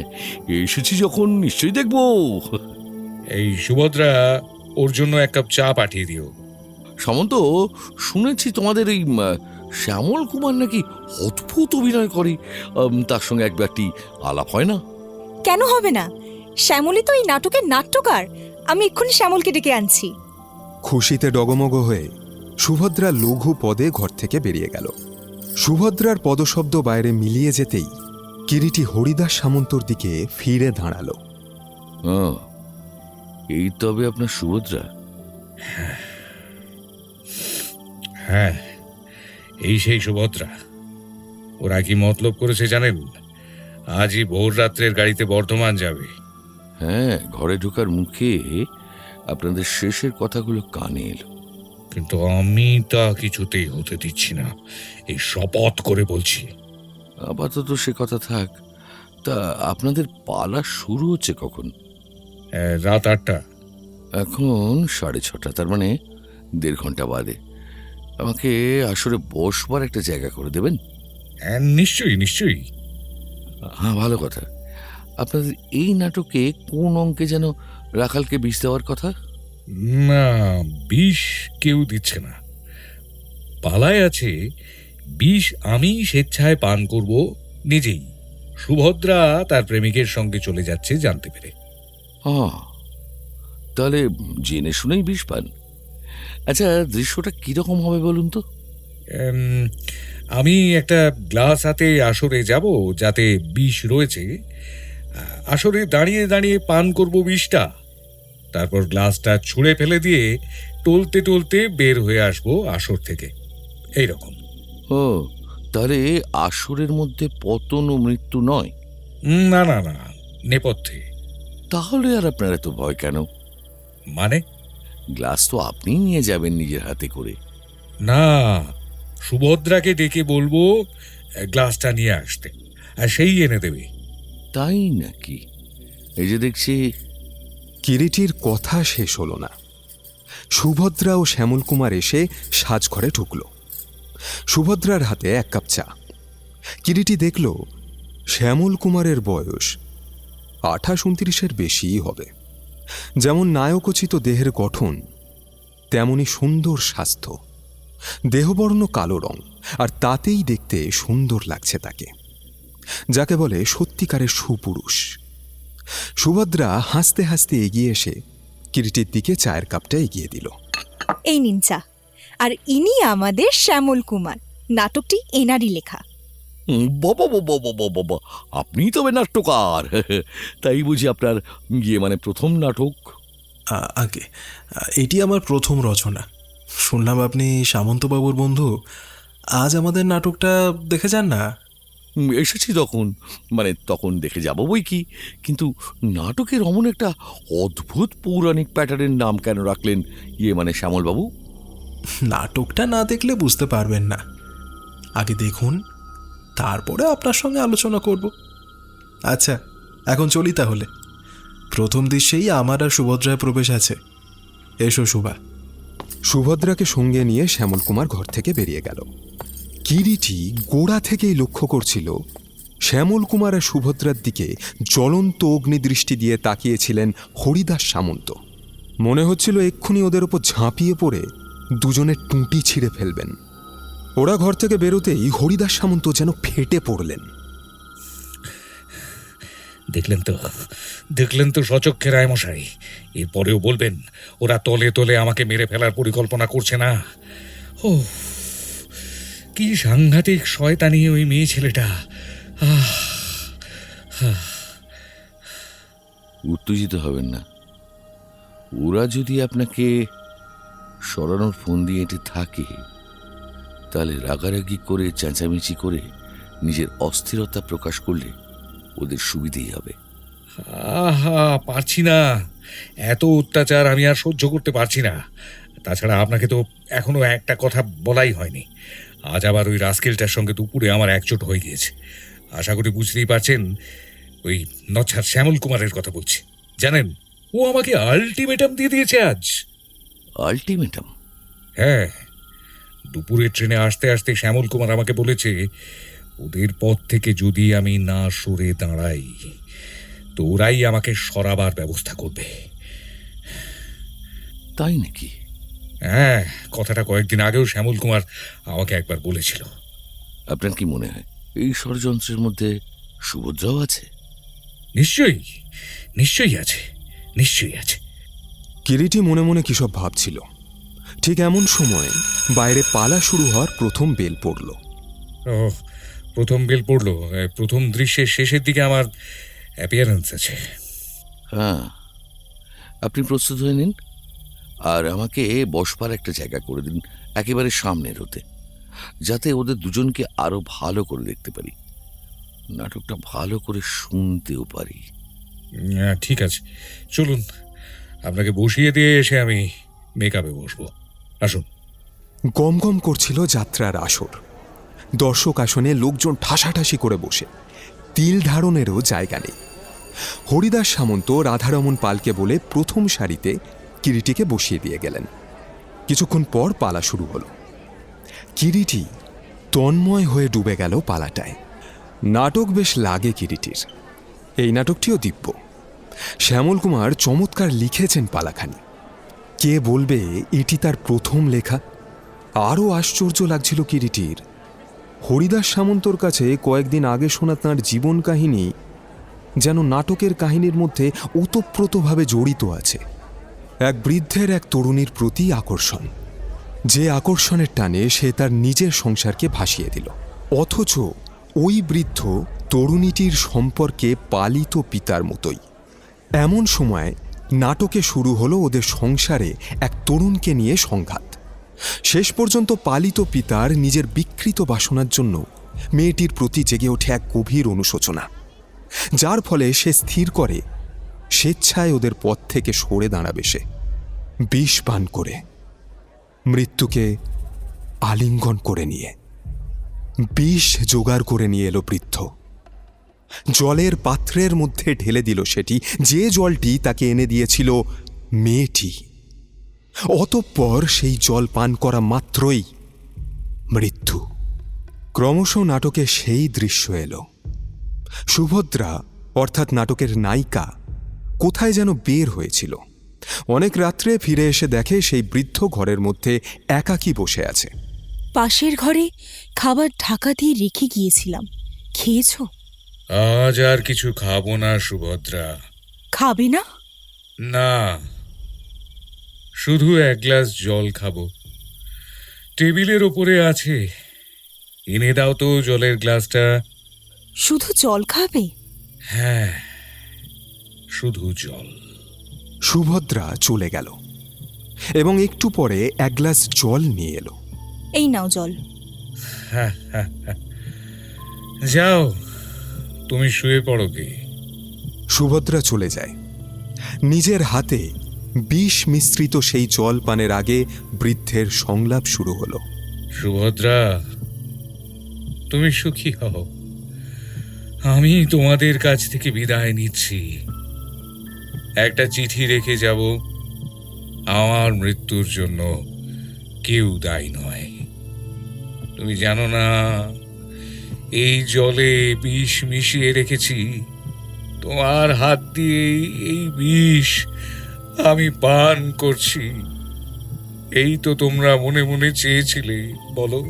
এসেছি যখন নিশ্চয়ই দেখবো। এই সুভদ্রা, ওর জন্য এক কাপ চা পাঠিয়ে দিও। সামন্ত, শুনেছি তোমাদের এই শ্যামল কুমার নাকি অদ্ভুত অভিনয় করে। তার সঙ্গে একবারটি আলাপ হয় না? কেন হবে না? শ্যামলী তো এই নাটকের নাট্যকার। আমি এক্ষুনি শ্যামলকে ডেকে আনছি। খুশিতে ডগমগ হয়ে সুভদ্রা লঘু পদে ঘর থেকে বেরিয়ে গেল। সুভদ্রার পদশব্দ বাইরে মিলিয়ে যেতেই কিরিটি হরিদাস সামন্তর দিকে ফিরে দাঁড়ালো। এই তবে আপনার সুভদ্রা? হ্যাঁ, এই সেই সুভদ্রা। ওরা কি মতলব করেছে জানেন? আজই ভোর রাত্রের গাড়িতে বর্ধমান যাবে। হ্যাঁ, ঘরে ঢোকার মুখে আপনাদের শেষের কথাগুলো কানে এলো। কিন্তু আমি তা কিছুতেই হতে দিচ্ছি না, এই শপথ করে বলছি। আপাতত সে কথা থাক। তা আপনাদের পালা শুরু হচ্ছে কখন? রাত 8টা। এখন 6:30, তার মানে 1.5 ঘন্টা বাদে। আমাকে আসলে বসবার একটা জায়গা করে দেবেন? নিশ্চয়ই নিশ্চয়ই। হ্যাঁ, ভালো কথা। আপনাদের এই নাটকে কোন অঙ্কে যেন রাখালকে বিষ দেওয়ার কথা? না, বিষ কেউ দিচ্ছে না। পালায় আছে বিষ আমি স্বেচ্ছায় পান করব নিজেই। সুভদ্রা তার প্রেমিকের সঙ্গে চলে যাচ্ছে জানতে পেরে। তাহলে জেনে শুনেই বিষ পান? আচ্ছা, দৃশ্যটা কিরকম হবে বলুন তো? আমি একটা গ্লাস হাতে আসরে যাব, যাতে বিষ রয়েছে। আসরে দাঁড়িয়ে দাঁড়িয়ে পান করব বিষটা, তারপর গ্লাসটা ছুঁড়ে ফেলে দিয়ে টলতে টলতে বের হয়ে আসবো আসর থেকে, এইরকম। তাহলে আসরের মধ্যে পতন ও মৃত্যু নয়? না না না, নেপথ্যে। তাহলে আর আপনার এত ভয় কেন? মানে? গ্লাস তো আপনি নিয়ে যাবেন নিজের হাতে করে। না, সুভদ্রাকে ডেকে বলবো গ্লাসটা নিয়ে আসতে, আর সেই এনে দেবে। তাই নাকি? এই যে দেখছি। কিরিটির কথা শেষ হলো না। সুভদ্রা ও শ্যামল কুমার এসে সাজঘরে ঢুকল। সুভদ্রার হাতে 1 কাপ চা। কিরিটি দেখল শ্যামল কুমারের বয়স 28-29-এর বেশিই হবে। যেমন নায়কোচিত দেহের গঠন, তেমনি সুন্দর স্বাস্থ্য। দেহবর্ণ কালো রং, আর তাতেই দেখতে সুন্দর লাগছে তাকে, যাকে বলে সত্যিকারের সুপুরুষ। সুভদ্রা হাসতে হাসতে এগিয়ে এসে কিরিটির দিকে চায়ের কাপটা এগিয়ে দিল। এই নিন চা। আর ইনি আমাদের শ্যামল কুমার, নাটকটি এনারই লেখা। বাবা বাবা বাবা বাবা, আপনি তবে নাট্যকার। তাই বুঝি আপনার মানে প্রথম নাটক? আগে এটি আমার প্রথম রচনা। শুনলাম আপনি সামন্তবাবুর বন্ধু, আজ আমাদের নাটকটা দেখে যান না। এসেছি তখন দেখে যাব বই কি, কিন্তু নাটকের অমন একটা অদ্ভুত পৌরাণিক প্যাটার্নের নাম কেন রাখলেন মানে শ্যামলবাবু? নাটকটা না দেখলে বুঝতে পারবেন না, আগে দেখুন, তারপরে আপনার সঙ্গে আলোচনা করব। আচ্ছা, এখন চলি তাহলে। প্রথম দৃশ্যেই আমার আর সুভদ্রায় প্রবেশ আছে। এসো শুভা। সুভদ্রাকে সঙ্গে নিয়ে শ্যামল কুমার ঘর থেকে বেরিয়ে গেল। কিরিটি গোড়া থেকেই লক্ষ্য করছিল শ্যামল কুমার আর সুভদ্রার দিকে জ্বলন্ত অগ্নিদৃষ্টি দিয়ে তাকিয়েছিলেন হরিদাস সামন্ত। মনে হচ্ছিল এক্ষুনি ওদের ওপর ঝাঁপিয়ে পড়ে দুজনের টুঁটি ছিঁড়ে ফেলবেন। ওরা ঘর থেকে বেরোতেই হরিদাস সামন্ত যেন ফেটে পড়লেন। দেখলেন তো সচক্ষে রায়মশাই, এরপরেও বলবেন ওরা তলে তলে আমাকে মেরে ফেলার পরিকল্পনা করছে না? ও কি সাংঘাতিক শয়তানি ওই মেয়ে ছেলেটা। উত্তেজিত হবেন না। ওরা যদি আপনাকে সরানোর ফোন দিয়ে এটে থাকে, তাহলে রাগারাগি করে চেঁচামেচি করে নিজের অস্থিরতা প্রকাশ করলে ওদের সুবিধেই হবে। পারছি না, এত অত্যাচার আমি আর সহ্য করতে পারছি না। তাছাড়া আপনাকে তো এখনো একটা কথা বলাই হয়নি। আজ আবার ওই রাস্কেলটার সঙ্গে দুপুরে আমার একজোট হয়ে গিয়েছে। আশা করি বুঝতেই পারছেন, ওই নচ্ছার শ্যামল কুমারের কথা বলছি। জানেন, ও আমাকে আলটিমেটাম দিয়ে দিয়েছে আজ। আলটিমেটাম? হ্যাঁ, দুপুরের ট্রেনে আসতে আসতে শ্যামল কুমার আমাকে বলেছে ওদের পথ থেকে যদি আমি না সরে দাঁড়াই তো ওরাই আমাকে সরাবার ব্যবস্থা করবে। তাই নাকি? হ্যাঁ, কথাটা কয়েকদিন আগেও শ্যামল কুমার আমাকে একবার বলেছিল। আপনার কি মনে হয় এই ষড়যন্ত্রের মধ্যে সুভদ্রাও আছে? নিশ্চয়ই আছে। কিরিটি মনে মনে কিসব ভাবছিল। ঠিক এমন সময় বাইরে পালা শুরু হওয়ার প্রথম বেল পড়ল। প্রথম বেল পড়লো। প্রথম দৃশ্যের শেষের দিকে আমার অ্যাপিয়ারেন্স আছে। হ্যাঁ, আপনি প্রস্তুত হয়ে নিন, আর আমাকে বসবার একটা জায়গা করে দিন একেবারে সামনের হতে, যাতে ওদের দুজনকে আরো ভালো করে দেখতে পারি, নাটকটা ভালো করে শুনতেও পারি। ঠিক আছে, চলুন, আপনাকে বসিয়ে দিয়ে এসে আমি মেকআপে বসবো। আসুন। গম গম করছিল যাত্রার আসর। দর্শক আসনে লোকজন ঠাসাঠাসি করে বসে, তিল ধারণেরও জায়গা নেই। হরিদাস সামন্ত রাধারমণ পালকে বলে প্রথম সারিতে কিরিটিকে বসিয়ে দিয়ে গেলেন। কিছুক্ষণ পর পালা শুরু হলো। কিরিটি তন্ময় হয়ে ডুবে গেল পালাটায়। নাটক বেশ লাগে কিরিটির। এই নাটকটিও দিব্য। শ্যামল কুমার চমৎকার লিখেছেন পালাখানি। কে বলবে এটি তার প্রথম লেখা? আরও আশ্চর্য লাগছিল কিরিটির, হরিদাস সামন্তর কাছে কয়েকদিন আগে শোনা তাঁর জীবন কাহিনী যেন নাটকের কাহিনীর মধ্যে ওতপ্রোতভাবে জড়িত আছে। এক বৃদ্ধের এক তরুণীর প্রতি আকর্ষণ, যে আকর্ষণের টানে সে তার নিজের সংসারকে ভাসিয়ে দিল। অথচ ওই বৃদ্ধ তরুণীটির সম্পর্কে পালিত পিতার মতোই। এমন সময় নাটকে শুরু হলো ওদের সংসারে এক তরুণকে নিয়ে সংঘাত। শেষ পর্যন্ত পালিত পিতার নিজের বিকৃত বাসনার জন্য মেয়েটির প্রতি জেগে ওঠে এক গভীর অনুশোচনা, যার ফলে সে স্থির করে স্বেচ্ছায় ওদের পথ থেকে সরে দাঁড়াবে। সে বিষ পান করে মৃত্যুকে আলিঙ্গন করে নিয়ে বিষ জোগাড় করে নিয়ে এলো বৃদ্ধ। জলের পাত্রের মধ্যে ঢেলে দিল সেটি, যে জলটি তাকে এনে দিয়েছিল মেয়েটি। অতঃপর সেই জল পান করা মাত্রই মৃত্যু। ক্রমশ নাটকে সেই দৃশ্য এলো। সুভদ্রা অর্থাৎ নাটকের নায়িকা কোথায় যেন বের হয়েছিল। অনেক রাত্রে ফিরে এসে দেখে সেই বৃদ্ধ ঘরের মধ্যে একাকী বসে আছে। পাশের ঘরে খাবার ঢাকা দিয়ে রেখে গিয়েছিলাম, খেয়েছো? আজ আর কিছু খাবো না সুভদ্রা। খাবি না? না, শুধু এক গ্লাস জল খাবো। টেবিলের ওপরে আছে, এনে দাও তো জলের গ্লাসটা। শুধু জল খাবে? হ্যাঁ, শুধু জল। সুভদ্রা চলে গেল এবং একটু পরে এক গ্লাস জল নিয়ে এলো। এই নাও জল। যাও, তুমি শুয়ে পড়ো গে। সুভদ্রা চলে যায়। নিজের হাতে বিষ মিশ্রিত সেই জল পানের আগে বৃদ্ধের সংলাপ শুরু হলো। সুভদ্রা, তুমি সুখী হও, আমি তোমাদের কাছ থেকে বিদায় নিচ্ছি। একটা চিঠি রেখে যাব, আমার মৃত্যুর জন্য কেউ দায়ী নয়। তুমি জানো না, এই জলে বিষ মিশিয়ে রেখেছি। তোমার হাত দিয়ে এই বিষ আমি পান করছি। এই তো তোমরা মনে মনে চেয়েছিলে, বলো?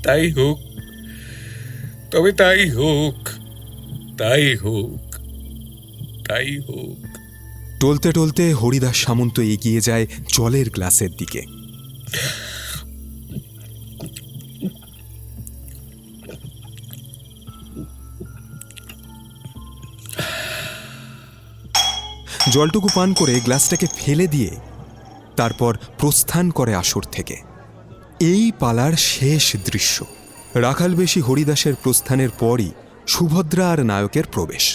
তাই হোক, তবে তাই হোক, তাই হোক, তাই হোক। টলতে টলতে হরিদাস সামন্ত এগিয়ে যায় জলের গ্লাসের দিকে। জলটুকু পান করে গ্লাসটাকে ফেলে দিয়ে তারপর প্রস্থান করে আসর থেকে। এই পালার শেষ দৃশ্য। রাখালবেশী হরিদাসের প্রস্থানের পরই সুভদ্রা আর নায়কের প্রবেশ।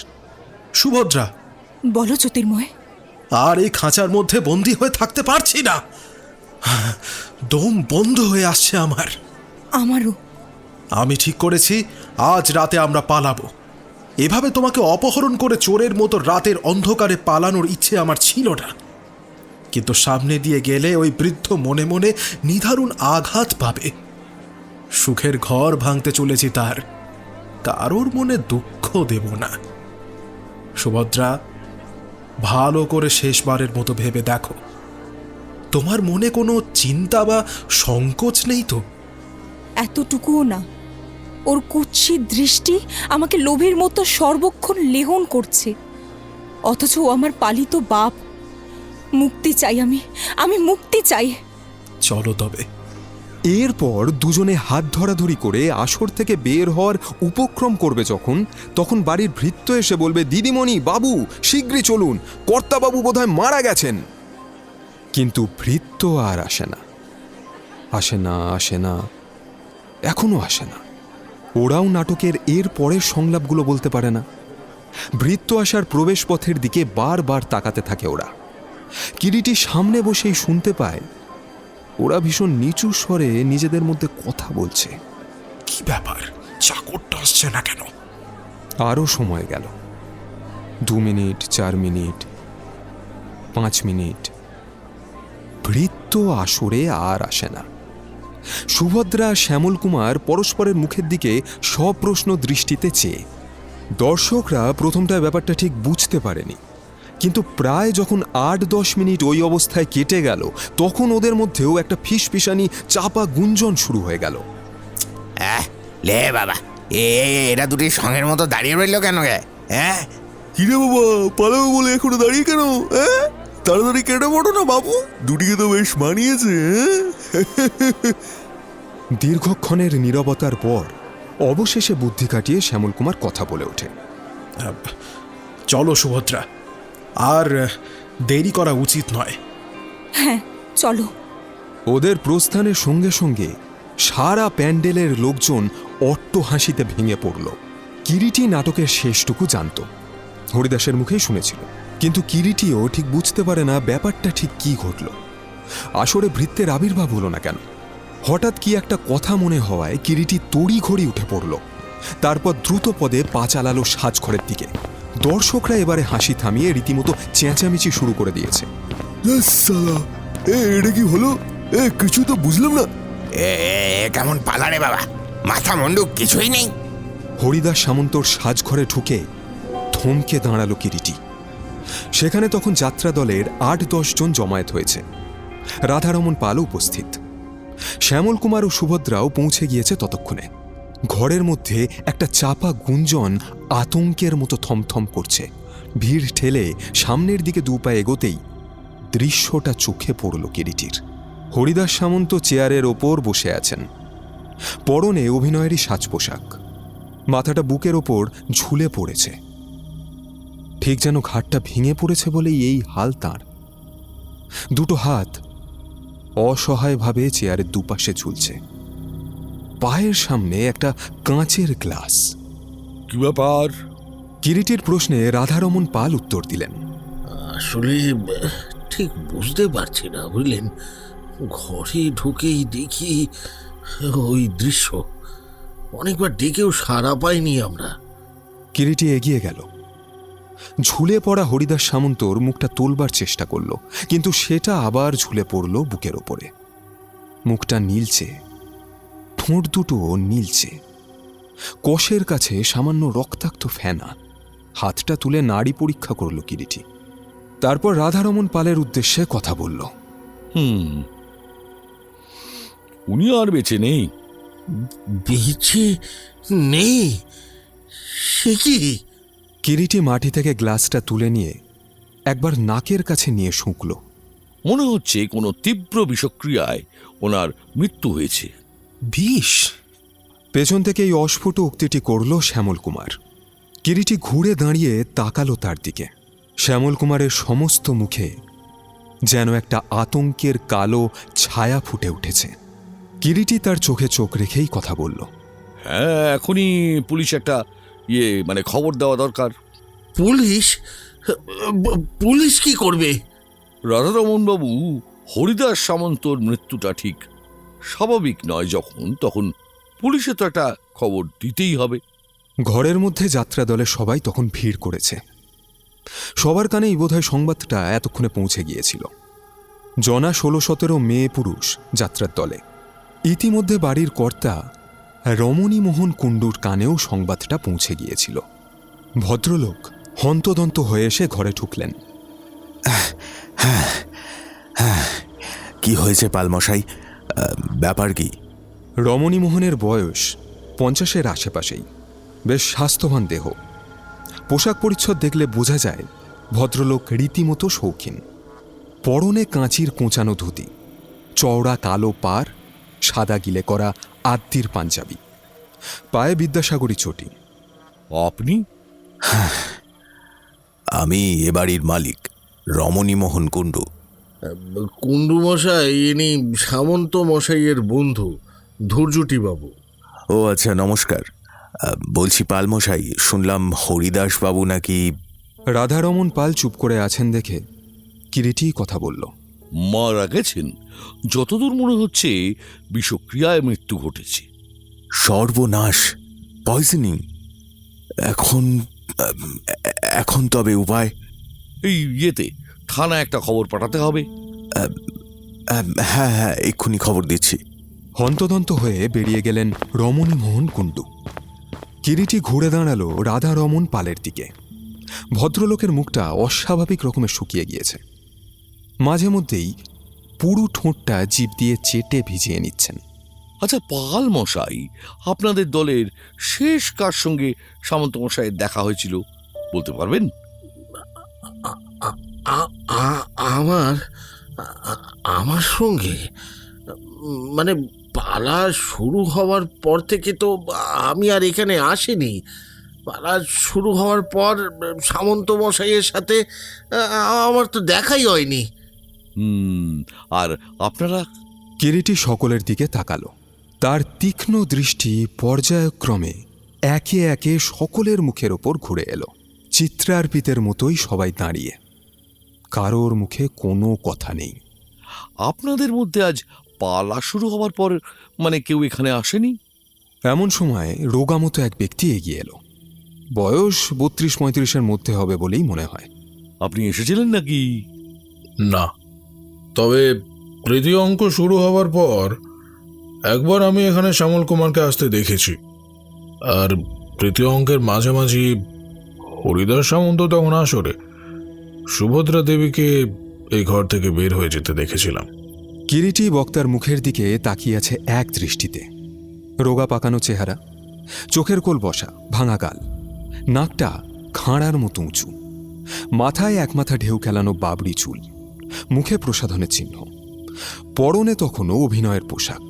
সুভদ্রা, বলো জ্যোতির্ময়। আর এই খাঁচার মধ্যে বন্দী হয়ে থাকতে পারছি না, দম বন্ধ হয়ে আসছে আমার। আমারও। আমি ঠিক করেছি আজ রাতে আমরা পালাবো। এভাবে তোমাকে অপহরণ করে চোরের মতো রাতের অন্ধকারে পালানোর ইচ্ছে আমার ছিল না, কিন্তু সামনে দিয়ে গেলে ওই বৃদ্ধ মনে মনে নিদারুণ আঘাত পাবে। সুখের ঘর ভাঙতে চলেছি তার, কারোর মনে দুঃখ দেব না। সুভদ্রা, ভালো করে শেষবারের মতো ভেবে দেখো, তোমার মনে কোনো চিন্তা বা সংকোচ নেই তো? এতটুকুও না। ওর কুৎসিত দৃষ্টি আমাকে লোভের মতো সর্বক্ষণ লেহন করছে, অথচ ও আমার পালিত বাপ। মুক্তি চাই, আমি মুক্তি চাই। চলো তবে। এরপর দুজনে হাত ধরাধরি করে আসর থেকে বের হওয়ার উপক্রম করবে যখন, তখন বাড়ির ভৃত্য এসে বলবে, দিদিমণি, বাবু শীঘ্রই চলুন, কর্তাবাবু বোধহয় মারা গেছেন। কিন্তু ভৃত্য আর আসে না, আসে না, আসে না, এখনো আসে না। ওরাও নাটকের এর পরের সংলাপগুলো বলতে পারে না। ভৃত্য আসার প্রবেশ পথের দিকে বারবার তাকাতে থাকে ওরা। কিরিটি সামনে বসেই শুনতে পায় ওরা ভীষণ নিচু স্বরে নিজেদের মধ্যে কথা বলছে। কি ব্যাপার, চাকরটা আসছে না কেন? আরও সময় গেল। 2 মিনিট, 4 মিনিট, 5 মিনিট। ভৃত্য আসরে আর আসে না। সুভদ্রা, শ্যামল কুমার পরস্পরের মুখের দিকে সপ্রশ্ন দৃষ্টিতে চেয়ে। দর্শকরা প্রথমটায় ব্যাপারটা ঠিক বুঝতে পারেনি, কিন্তু প্রায় যখন 8-10 মিনিট ওই অবস্থায় কেটে গেল, তখন ওদের মধ্যেও একটা ফিসফিসানি চাপা গুঞ্জন শুরু হয়ে গেল। লে বাবা, এরা দুটি সঙ্গের মতো দাঁড়িয়ে রইল কেন গে? হ্যাঁ, কিরে বাবা, পালাবো বলে এখনো দাঁড়িয়ে কেন? তাড়াতাড়ি কেটে পড়ো না বাবু, দুটিকে তো বেশ মানিয়েছে। দীর্ঘক্ষণের নীরবতার পর অবশেষে বুদ্ধি কাটিয়ে শ্যামল কুমার কথা বলে ওঠে। চলো সুভদ্রা, আর দেরি করা উচিত নয়। হ্যাঁ, চলো। ওদের প্রস্থানের সঙ্গে সঙ্গে সারা প্যান্ডেলের লোকজন অট্ট হাসিতে ভেঙে পড়ল। কিরিটি নাটকের শেষটুকু জানত, হরিদাসের মুখেই শুনেছিল, কিন্তু কিরিটিও ঠিক বুঝতে পারে না ব্যাপারটা ঠিক কি ঘটল। আসরে ভৃত্যের আবির্ভাব হলো না কেন? হঠাৎ কি একটা কথা মনে হওয়ায় কিরিটি তড়িঘড়ি উঠে পড়ল। তারপর দ্রুত পদে পা চালালো সাজঘরের দিকে। দর্শকরা এবারে হাসি থামিয়ে রীতিমতো চেঁচামেচি শুরু করে দিয়েছে। এটা কি হলো? কিছু তো বুঝলাম না। কেমন পালা রে বাবা, মাথা মন্ডুক কিছুই নেই। হরিদাস সামন্তর সাজঘরে ঢুকে থমকে দাঁড়ালো কিরিটি। সেখানে তখন যাত্রা দলের 8-10 জন জমায়েত হয়েছে। রাধারমণ পাল উপস্থিত। শ্যামল কুমার ও সুভদ্রাও পৌঁছে গিয়েছে ততক্ষণে। ঘরের মধ্যে একটা চাপা গুঞ্জন আতঙ্কের মতো থমথম করছে। ভিড় ঠেলে সামনের দিকে দু পা এগোতেই দৃশ্যটা চোখে পড়ল কিরিটির। হরিদাস সামন্ত চেয়ারের ওপর বসে আছেন, পরনে অভিনয়েরই সাজ পোশাক, মাথাটা বুকের ওপর ঝুলে পড়েছে, ঠিক যেন ঘাটটা ভেঙে পড়েছে বলেই এই হাল তাঁর। দুটো হাত অসহায়ভাবে চেয়ারের দুপাশে ঝুলছে, পায়ের সামনে একটা কাঁচের গ্লাস। কি ব্যাপার? কিরিটির প্রশ্নে রাধারমণ পাল উত্তর দিলেন, আসলে ঠিক বুঝতে পারছি না, বুঝলেন। ঘরে ঢুকেই দেখি ওই দৃশ্য। অনেকবার ডেকেও সাড়া পাইনি আমরা। কিরিটি এগিয়ে গেল, ঝুলে পড়া হরিদাস সামন্তর মুখটা তোলবার চেষ্টা করল, কিন্তু সেটা আবার ঝুলে পড়ল বুকের ওপরে। মুখটা নীলচে, ঠোঁট দুটো নীলচে, কষের কাছে সামান্য রক্তাক্ত ফেনা। হাতটা তুলে নাড়ি পরীক্ষা করল কিরিটি, তারপর রাধারমণ পালের উদ্দেশ্যে কথা বলল। উনি আর বেঁচে নেই। বেঁচে নেই? সে কি? কিরিটি মাটি থেকে গ্লাসটা তুলে নিয়ে একবার নাকের কাছে নিয়ে শুঁকল। মনে হচ্ছে কোনো তীব্র বিষক্রিয়ায় ওনার মৃত্যু হয়েছে। বিষ? পেছন থেকে এই অস্ফুট উক্তিটি করল শ্যামল কুমার। কিরিটি ঘুরে দাঁড়িয়ে তাকালো তার দিকে। শ্যামল কুমারের সমস্ত মুখে যেন একটা আতঙ্কের কালো ছায়া ফুটে উঠেছে। কিরিটি তার চোখে চোখ রেখেই কথা বলল। হ্যাঁ, এখনই পুলিশ একটা খবর দেওয়া দরকার। পুলিশ? পুলিশ কি করবে? রাধারমণ বাবু, হরিদাস সামন্তর মৃত্যুটা ঠিক স্বাভাবিক নয় যখন, তখন পুলিশে তো একটা খবর দিতেই হবে। ঘরের মধ্যে যাত্রা দলে সবাই তখন ভিড় করেছে। সবার কানেই বোধহয় সংবাদটা এতক্ষণে পৌঁছে গিয়েছিল। জনা 16-17 মেয়ে পুরুষ যাত্রার দলে। ইতিমধ্যে বাড়ির কর্তা রমণীমোহন কুণ্ডুর কানেও সংবাদটা পৌঁছে গিয়েছিল। ভদ্রলোক হন্তদন্ত হয়ে এসে ঘরে ঢুকলেন। কি হয়েছে পালমশাই? ব্যাপার কি? রমণীমোহনের বয়স 50-এর আশেপাশেই, বেশ স্বাস্থ্যবান দেহ। পোশাক পরিচ্ছদ দেখলে বোঝা যায় ভদ্রলোক রীতিমতো শৌখিন। পরনে কাঁচির কোঁচানো ধুতি, চওড়া কালো পার, সাদা গিলে করা আদ্যির পাঞ্জাবি, পায়ে বিদ্যাসাগরী চটি। আপনি? আমি এ বাড়ির মালিক, রমণীমোহন কুণ্ডু। কুণ্ডু মশাই ইনি সামন্ত মশাইয়ের বন্ধু ধৈর্যটি বাবু। ও আচ্ছা, নমস্কার। বলছি পালমশাই, শুনলাম হরিদাস বাবু নাকি... রাধারমণ পাল চুপ করে আছেন দেখে কিরিটি কথা বলল। মারা গেছেন? যতদূর মনে হচ্ছে বিষক্রিয়ায় মৃত্যু ঘটেছে। সর্বনাশ! পয়জনিং! এখন তবে উপায়? এই থানায় একটা খবর পাঠাতে হবে। হ্যাঁ, এক্ষুনি খবর দিচ্ছি। হন্তদন্ত হয়ে বেরিয়ে গেলেন রমণীমোহন কুণ্ডু। কিরিটি ঘুরে দাঁড়ালো রাধারমণ পালের দিকে। ভদ্রলোকের মুখটা অস্বাভাবিক রকমের শুকিয়ে গিয়েছে। মাঝে মধ্যেই পুরু ঠোঁটটা জিভ দিয়ে চেটে ভিজিয়ে নিচ্ছেন। আচ্ছা পাল মশাই, আপনাদের দলের শেষ কার সঙ্গে সামন্ত মশাইয়ের দেখা হয়েছিল বলতে পারবেন? আমার সঙ্গে মানে পালা শুরু হওয়ার পর থেকে তো আমি আর এখানে আসিনি। পালা শুরু হওয়ার পর সামন্ত মশাইয়ের সাথে আমার তো দেখাই হয়নি। আর আপনারা? কিরিটি সকলের দিকে তাকালো। তার তীক্ষ্ণ দৃষ্টি পর্যায়ক্রমে একে একে সকলের মুখের ওপর ঘুরে এলো। চিত্রার্পিতের মতোই সবাই দাঁড়িয়ে, কারোর মুখে কোনো কথা নেই। আপনাদের মধ্যে আজ পালা শুরু হওয়ার পর কেউ এখানে আসেনি? এমন সময় রোগামতো এক ব্যক্তি এগিয়ে এলো। বয়স 32-35-এর মধ্যে হবে বলেই মনে হয়। আপনি এসেছিলেন নাকি? না, তবে তৃতীয় অঙ্ক শুরু হওয়ার পর একবার আমি এখানে শ্যামল কুমারকে আসতে দেখেছি। আর তৃতীয় অঙ্কের মাঝামাঝি হরিদাস সামন্ত তখন আসরে সুভদ্রা দেবীকে এই ঘর থেকে বের হয়ে যেতে দেখেছিলাম। কিরিটি বক্তার মুখের দিকে তাকিয়ে আছে এক দৃষ্টিতে। রোগা পাকানো চেহারা, চোখের কোল বসা, ভাঙা গাল, নাকটা খাঁড়ার মতো উঁচু, মাথায় এক মাথা ঢেউ খেলানো বাবরি চুল, মুখে প্রসাধনের চিহ্ন, পরনে তখনও অভিনয়ের পোশাক।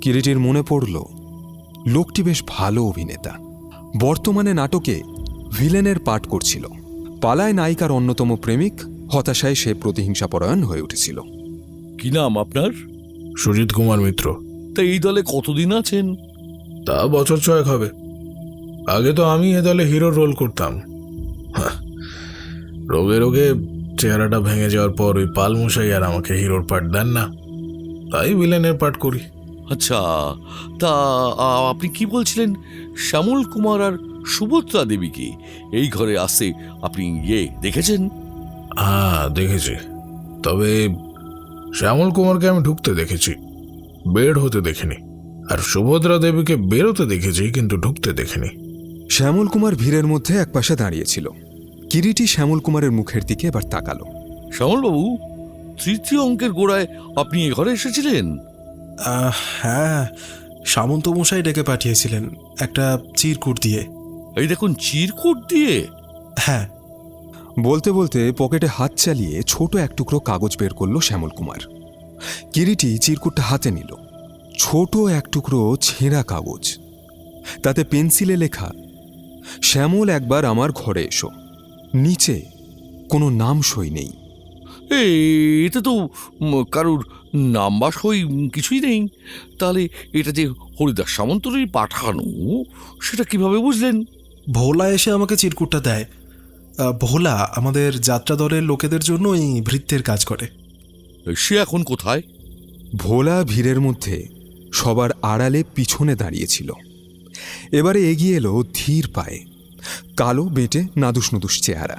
কিরিটির মনে পড়ল লোকটি বেশ ভালো অভিনেতা, বর্তমানে নাটকে ভিলেনের পাঠ করছিল। পালায় নায়িকার অন্যতম প্রেমিক, হতাশায় সে প্রতিহিংসাপরায়ণ হয়ে উঠেছিল। কি নাম আপনার? সুজিত কুমার মিত্র। তা এই দলে কতদিন আছেন? তা বছর 6 হবে। আগে তো আমি এ দলে হিরোর রোল করতাম। রোগে রোগে চেহারাটা ভেঙে যাওয়ার পর ওই পালমশাই আর আমাকে হিরোর পার্ট দেন না, তাই ভিলেনের পার্ট করি। আচ্ছা, তা আপনি কি বলছিলেন শ্যামল কুমার আর সুভদ্রা দেবীকে এই ঘরে আসে আপনি দেখেছেন? হ্যাঁ, দেখেছি। তবে শ্যামল কুমারকে আমি ঢুকতে দেখেছি, বের হতে দেখিনি। আর সুভদ্রা দেবীকে বেরোতে দেখেছি, কিন্তু ঢুকতে দেখিনি। শ্যামল কুমার ভিড়ের মধ্যে একপাশে দাঁড়িয়েছিল। কিরিটি শ্যামল কুমারের মুখের দিকে এবার তাকালো। শ্যামলবাবু, তৃতীয় অঙ্কের গোড়ায় আপনি এ ঘরে এসেছিলেন? হ্যাঁ, সামন্ত মশাই ডেকে পাঠিয়েছিলেন একটা চিরকুট দিয়ে। এই দেখুন, চিরকুট দিয়ে? হ্যাঁ। বলতে বলতে পকেটে হাত চালিয়ে ছোট এক টুকরো কাগজ বের করল শ্যামল কুমার। কিরিটি চিরকুটটা হাতে নিল। ছোট এক টুকরো ছেঁড়া কাগজ, তাতে পেন্সিলে লেখা, শ্যামল একবার আমার ঘরে এসো। নিচে কোনো নাম সই নেই। এতে তো কারুর নাম বা সই কিছুই নেই। তাহলে এটা যে হরিদাস সামন্তরই পাঠানো, সেটা কিভাবে বুঝলেন? ভোলা এসে আমাকে চিরকুটটা দেয়। ভোলা আমাদের যাত্রা দলের লোকেদের জন্য এই ভৃত্যের কাজ করে। সে এখন কোথায়? ভোলা ভিড়ের মধ্যে সবার আড়ালে পিছনে দাঁড়িয়েছিল। এবারে এগিয়ে এলো ধীর পায়ে, কালো বেটে নাদুস নুদুস চেহারা,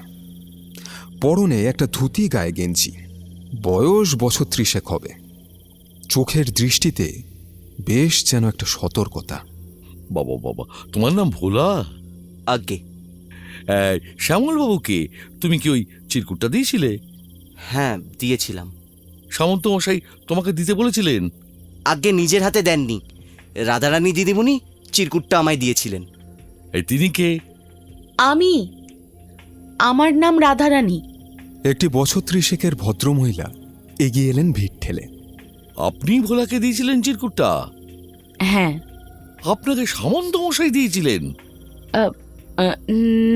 পরনে একটা ধুতি, গায়ে গেঞ্জি, বয়স বছর 30 হবে। চোখের দৃষ্টিতে বেশ যেন একটা সতর্কতা। বাবা বাবা, তোমার নাম ভোলা? আজ্ঞে। শ্যামলবাবুকে তুমি কি ওই চিরকুটটা দিয়েছিলে? হ্যাঁ, দিয়েছিলাম। সামন্ত মশাই তোমাকে দিতে বলেছিলেন? আজ্ঞে, নিজের হাতে দেননি, রাধারানী দিদিমণি চিরকুটটা আমায় দিয়েছিলেন। তিনি কে? আমার নাম রাধারানী। একটি বছর 30 ভদ্রমহিলা এগিয়ে এলেন ভিড় ঠেলে। আপনি ভোলাকে দিয়েছিলেন চিরকুটটা? হ্যাঁ। আপনাকে সামন্ত মশাই দিয়েছিলেন?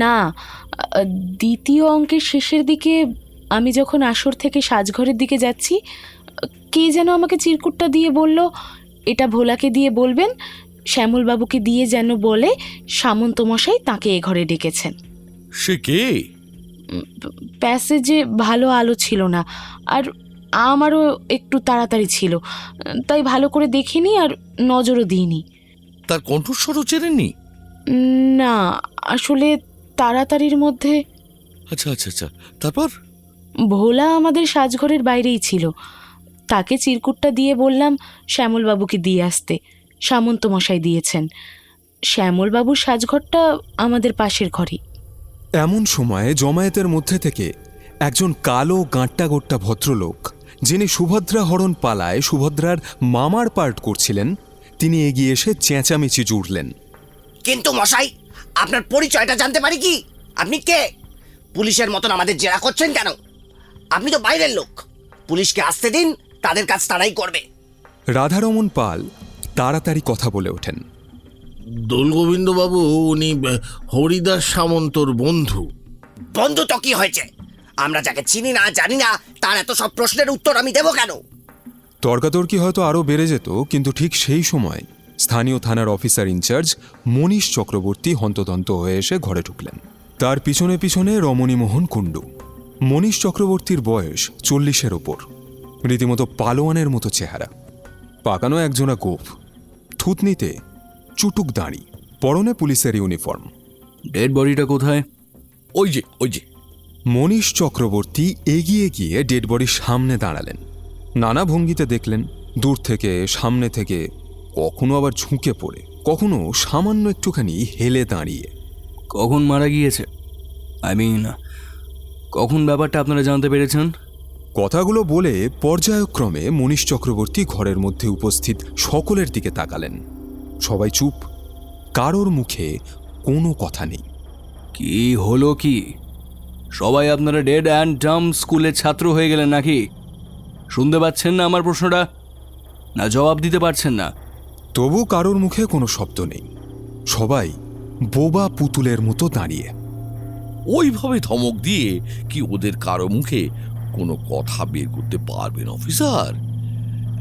না, দ্বিতীয় অঙ্কের শেষের দিকে আমি যখন আসর থেকে সাজঘরের দিকে যাচ্ছি, কে যেন আমাকে চিরকুটটা দিয়ে বলল, এটা ভোলাকে দিয়ে বলবেন, শ্যামলবাবুকে দিয়ে যেন বলে সামন্ত মশাই তাকে এ ঘরে ডেকেছেন। সে কে? প্যাসেজে ভালো আলো ছিল না, আর আমারও একটু তাড়াতাড়ি ছিল, তাই ভালো করে দেখিনি আর নজরও দিইনি। তার কণ্ঠস্বরও চেনেননি? না, আসলে তাড়াতাড়ির মধ্যে। আচ্ছা আচ্ছা আচ্ছা, তারপর? ভোলা আমাদের সাজঘরের বাইরেই ছিল, তাকে চিরকুটটা দিয়ে বললাম শ্যামলবাবুকে দিয়ে আসতে। সামন্ত মশাই দিয়েছেন। শ্যামলবাবুর সাজঘরটা আমাদের পাশের ঘরে। এমন সময় জমায়েতের মধ্যে থেকে একজন কালো গাঁট্টা গোট্টা ভদ্রলোক, যিনি সুভদ্রা হরণ পালায় সুভদ্রার মামার পার্ট করছিলেন, তিনি এগিয়ে এসে চেঁচামেচি জুড়লেন। কিন্তু মশাই, আপনার পরিচয়টা জানতে পারি কি? আপনি কে? পুলিশের মতন আমাদের জেরা করছেন কেন? আপনি তো বাইরের লোক। পুলিশকে আসতে দিন, তাদের কাজ তারাই করবে। রাধারমণ পাল তাড়াতাড়ি কথা বলে ওঠেন। দোলগোবিন্দবাবু, উনি হরিদাস সামন্তর বন্ধু। বন্ধু তো কি হয়েছে? আমরা যাকে চিনি না, জানি না, তার এত সব প্রশ্নের উত্তর আমি দেব কেন? তর্কাতর্কি হয়তো আরও বেড়ে যেত, কিন্তু ঠিক সেই সময় স্থানীয় থানার অফিসার ইনচার্জ মনীষ চক্রবর্তী হন্তদন্ত হয়ে এসে ঘরে ঢুকলেন। তার পিছনে পিছনে রমণীমোহন কুণ্ডু। মনীষ চক্রবর্তীর বয়স 40-এর ওপর, রীতিমতো পালোয়ানের মতো চেহারা, পাকানো একজোড়া গোঁফ, থুতনিতে চুটুক দাঁড়ি, পরনে পুলিশের ইউনিফর্ম। ডেড বডিটা কোথায়? ওই যে ওই যে। মনীষ চক্রবর্তী এগিয়ে গিয়ে ডেড বডির সামনে দাঁড়ালেন। নানা ভঙ্গিতে দেখলেন, দূর থেকে, সামনে থেকে, কখনো আবার ঝুঁকে পড়ে, কখনো সামান্য একটুখানি হেলে দাঁড়িয়ে। কখন মারা গিয়েছে? কখন ব্যাপারটা আপনারা জানতে পেরেছেন? কথাগুলো বলে পর্যায়ক্রমে মনীষ চক্রবর্তী ঘরের মধ্যে উপস্থিত সকলের দিকে তাকালেন। সবাই চুপ, কারোর মুখে কোনো কথা নেই। কি হলো কি? সবাই আপনারা ডেড অ্যান্ড ডাম স্কুলের ছাত্র হয়ে গেলেন নাকি? শুনতে পাচ্ছেন না আমার প্রশ্নটা, না জবাব দিতে পারছেন না? তবু কারোর মুখে কোনো শব্দ নেই, সবাই বোবা পুতুলের মতো দাঁড়িয়ে। ওইভাবে ধমক দিয়ে কি ওদের কারো মুখে কোনো কথা বের করতে পারবেন অফিসার?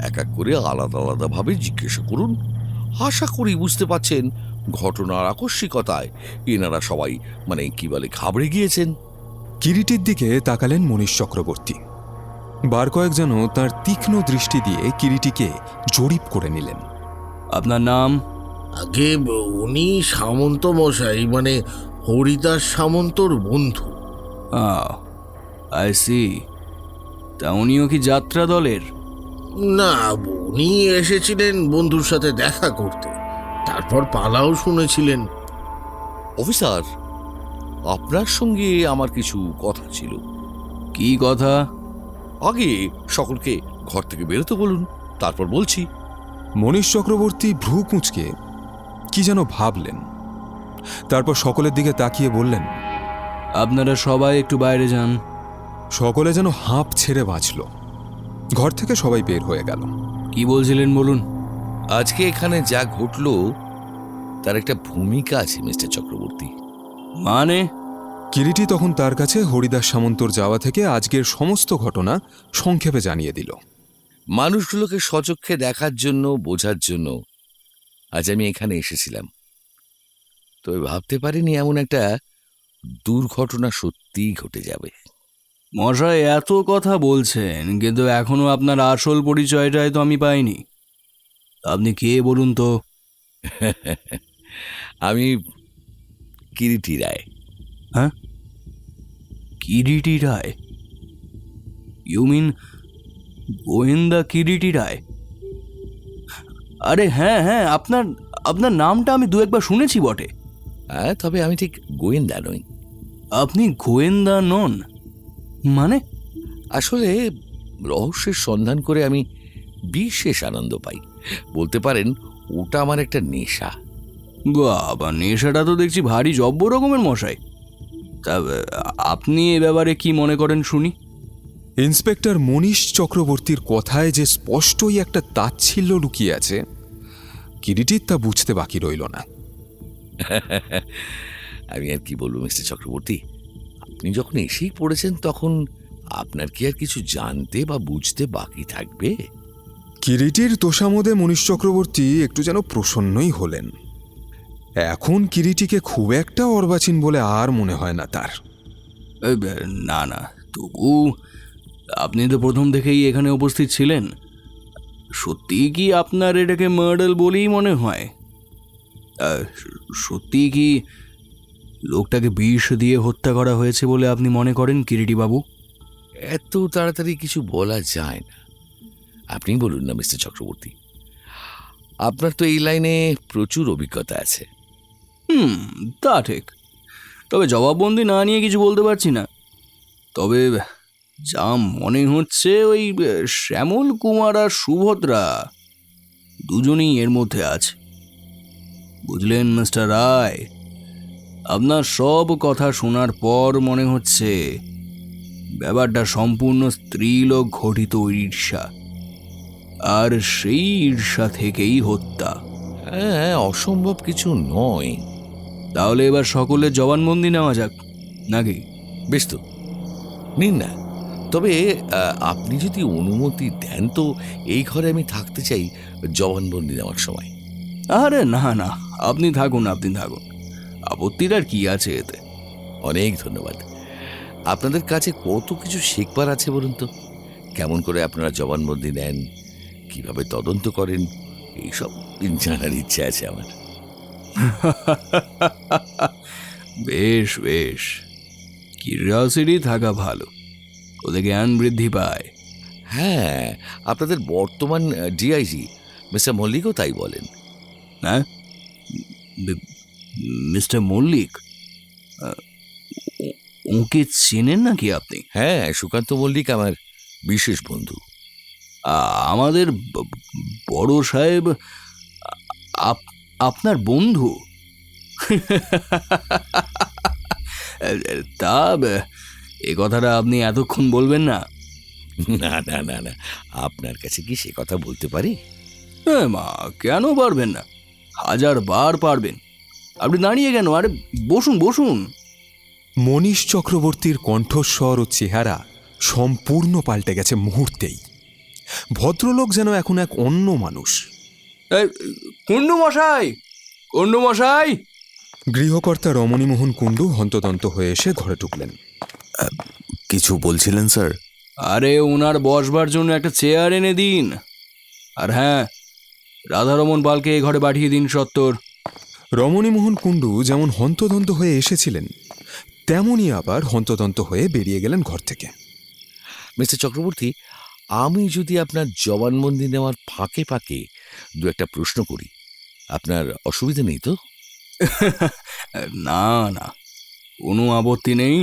এক এক করে আলাদা আলাদাভাবে জিজ্ঞাসা করুন। আশা করি বুঝতে পারছেন ঘটনার আকস্মিকতায় এনারা সবাই কি বলে ঘাবড়ে গিয়েছেন। কিরিটির দিকে তাকালেন মনীশ চক্রবর্তী। বার কয়েক যেন তাঁর তীক্ষ্ণ দৃষ্টি দিয়ে কিরিটিকে জরিপ করে নিলেন। আপনার নাম? আগে উনি সামন্ত মশাই, হরিদাস সামন্তর বন্ধু। I see. তা উনিও কি যাত্রা দলের? না, উনি এসেছিলেন বন্ধুর সাথে দেখা করতে, তারপর পালাও শুনেছিলেন। অফিসার, আপনার সঙ্গে আমার কিছু কথা ছিল। কি কথা? আগে সকলকে ঘর থেকে বেরোতে বলুন, তারপর বলছি। মনীশ চক্রবর্তী ভ্রু কুঁচকে কি যেন ভাবলেন, তারপর সকলের দিকে তাকিয়ে বললেন, আপনারা সবাই একটু বাইরে যান। সকলে যেন হাঁপ ছেড়ে বাঁচল। ঘর থেকে সবাই বের হয়ে গেল। কি বলছিলেন বলুন। আজকে এখানে যা ঘটল তার একটা ভূমিকা আছে মিস্টার চক্রবর্তী। মানে? কিরিটি তখন তার কাছে হরিদাস সামন্তর যাওয়া থেকে আজকের সমস্ত ঘটনা সংক্ষেপে জানিয়ে দিল। মানুষগুলোকে সচক্ষে দেখার জন্য, বোঝার জন্য আজ আমি এখানে এসেছিলাম, তবে ভাবতে পারিনি এমন একটা দুর্ঘটনা সত্যিই ঘটে যাবে। মশাই এত কথা বলছেন, কিন্তু এখনো আপনার আসল পরিচয়টাই তো আমি পাইনি। আপনি কে বলুন তো? আমি কিরিটি রায়। হ্যাঁ, কিরিটি রায়? ইউ মিন গোয়েন্দা কিরিটি রায়? আরে হ্যাঁ হ্যাঁ, আপনার নামটা আমি দু একবার শুনেছি বটে। হ্যাঁ, তবে আমি ঠিক গোয়েন্দা নই। আপনি গোয়েন্দা নন মানে? আসলে রহস্যের সন্ধান করে আমি বিশেষ আনন্দ পাই, বলতে পারেন ওটা আমার একটা নেশা। বাবা, নেশাটা তো দেখছি ভারী জব্ব রকমের মশাই। তা আপনি এ ব্যাপারে কি মনে করেন শুনি। ইন্সপেক্টর মনীশ চক্রবর্তীর কথায় যে স্পষ্টই একটা তাচ্ছিল্য লুকিয়ে আছে, কিরিটির তা বুঝতে বাকি রইল না। আমি আর কি বলবো মিস্টার চক্রবর্তী, আপনি যখন এসেই পড়েছেন তখন আপনার কি আর কিছু জানতে বা বুঝতে বাকি থাকবে? কিরিটির তোষামোদে মনীশ চক্রবর্তী একটু যেন প্রসন্নই হলেন। এখন কিরিটিকে খুব একটা অর্বাচীন বলে আর মনে হয় না তার। না না, তবু আপনি তো প্রথম থেকেই এখানে উপস্থিত ছিলেন। সত্যি কি আপনার এটাকে মার্ডার বলেই মনে হয়? সত্যি কি লোকটাকে বিষ দিয়ে হত্যা করা হয়েছে বলে আপনি মনে করেন কিরিটি বাবু? এত তাড়াতাড়ি কিছু বলা যায় না। আপনি বলুন না মিস্টার চক্রবর্তী, আপনার তো এই লাইনে প্রচুর অভিজ্ঞতা আছে। তা ঠিক, তবে জবাববন্দি না নিয়ে কিছু বলতে পারছি না। তবে যা মনে হচ্ছে ওই শ্যামল কুমার আর সুভদ্রা দুজনেই এর মধ্যে আছে। বুঝলেন মিস্টার রায়, আপনার সব কথা শোনার পর মনে হচ্ছে ব্যাপারটা সম্পূর্ণ স্ত্রীলোক ঘটিত ঈর্ষা, আর সেই ঈর্ষা থেকেই হত্যা। হ্যাঁ, অসম্ভব কিছু নয়। তাহলে এবার সকলের জবানবন্দি নেওয়া যাক নাকি? বেশ তো, নিন না। তবে আপনি যদি অনুমতি দেন তো এই ঘরে আমি থাকতে চাই জবানবন্দি নেওয়ার সময়। আরে না না, আপনি থাকুন, আপত্তির আর কি আছে এতে? অনেক ধন্যবাদ। আপনাদের কাছে কত কিছু শিখবার আছে বলুন তো। কেমন করে আপনারা জবানবন্দি নেন, কিভাবে তদন্ত করেন, এইসব জানার ইচ্ছে আছে আমার। বেশ বেশ, কিউরিওসিটি থাকা ভালো, ওদের জ্ঞান বৃদ্ধি পায়। হ্যাঁ, আপনাদের বর্তমান ডিআইজি মিস্টার মল্লিকও তাই বলেন। হ্যাঁ, মিস্টার মল্লিক? ওকে চেনেন নাকি আপনি? হ্যাঁ, সুকান্ত মল্লিক আমার বিশেষ বন্ধু। আমাদের বড় সাহেব আপনার বন্ধু? তা এ কথাটা আপনি এতক্ষণ বলবেন না? না না না না, আপনার কাছে কি সে কথা বলতে পারি? হ্যাঁ মা, কেন পারবেন না? 1000 বার পারবেন। আপনি দাঁড়িয়ে কেন? আরে বসুন বসুন। মনীশ চক্রবর্তীর কণ্ঠস্বর ও চেহারা সম্পূর্ণ পাল্টে গেছে মুহূর্তেই। ভদ্রলোক যেন এখন এক অন্য মানুষ। এই, কুণ্ডু মশাই, কুণ্ডু মশাই! গৃহকর্তা রমণীমোহন কুণ্ডু হন্তদন্ত হয়ে এসে ঘরে ঢুকলেন। কিছু বলছিলেন স্যার? আরে ওনার বসবার জন্য একটা চেয়ার এনে দিন। আর হ্যাঁ, রাধারমণ পালকে এই ঘরে পাঠিয়ে দিন সত্তর। রমণীমোহন কুণ্ডু যেমন হন্তদন্ত হয়ে এসেছিলেন, তেমনই আবার হন্তদন্ত হয়ে বেরিয়ে গেলেন ঘর থেকে। মিস্টার চক্রবর্তী, আমি যদি আপনার জবানবন্দি নেওয়ার ফাঁকে ফাঁকে দু একটা প্রশ্ন করি, আপনার অসুবিধা নেই তো? না না, কোনো আপত্তি নেই।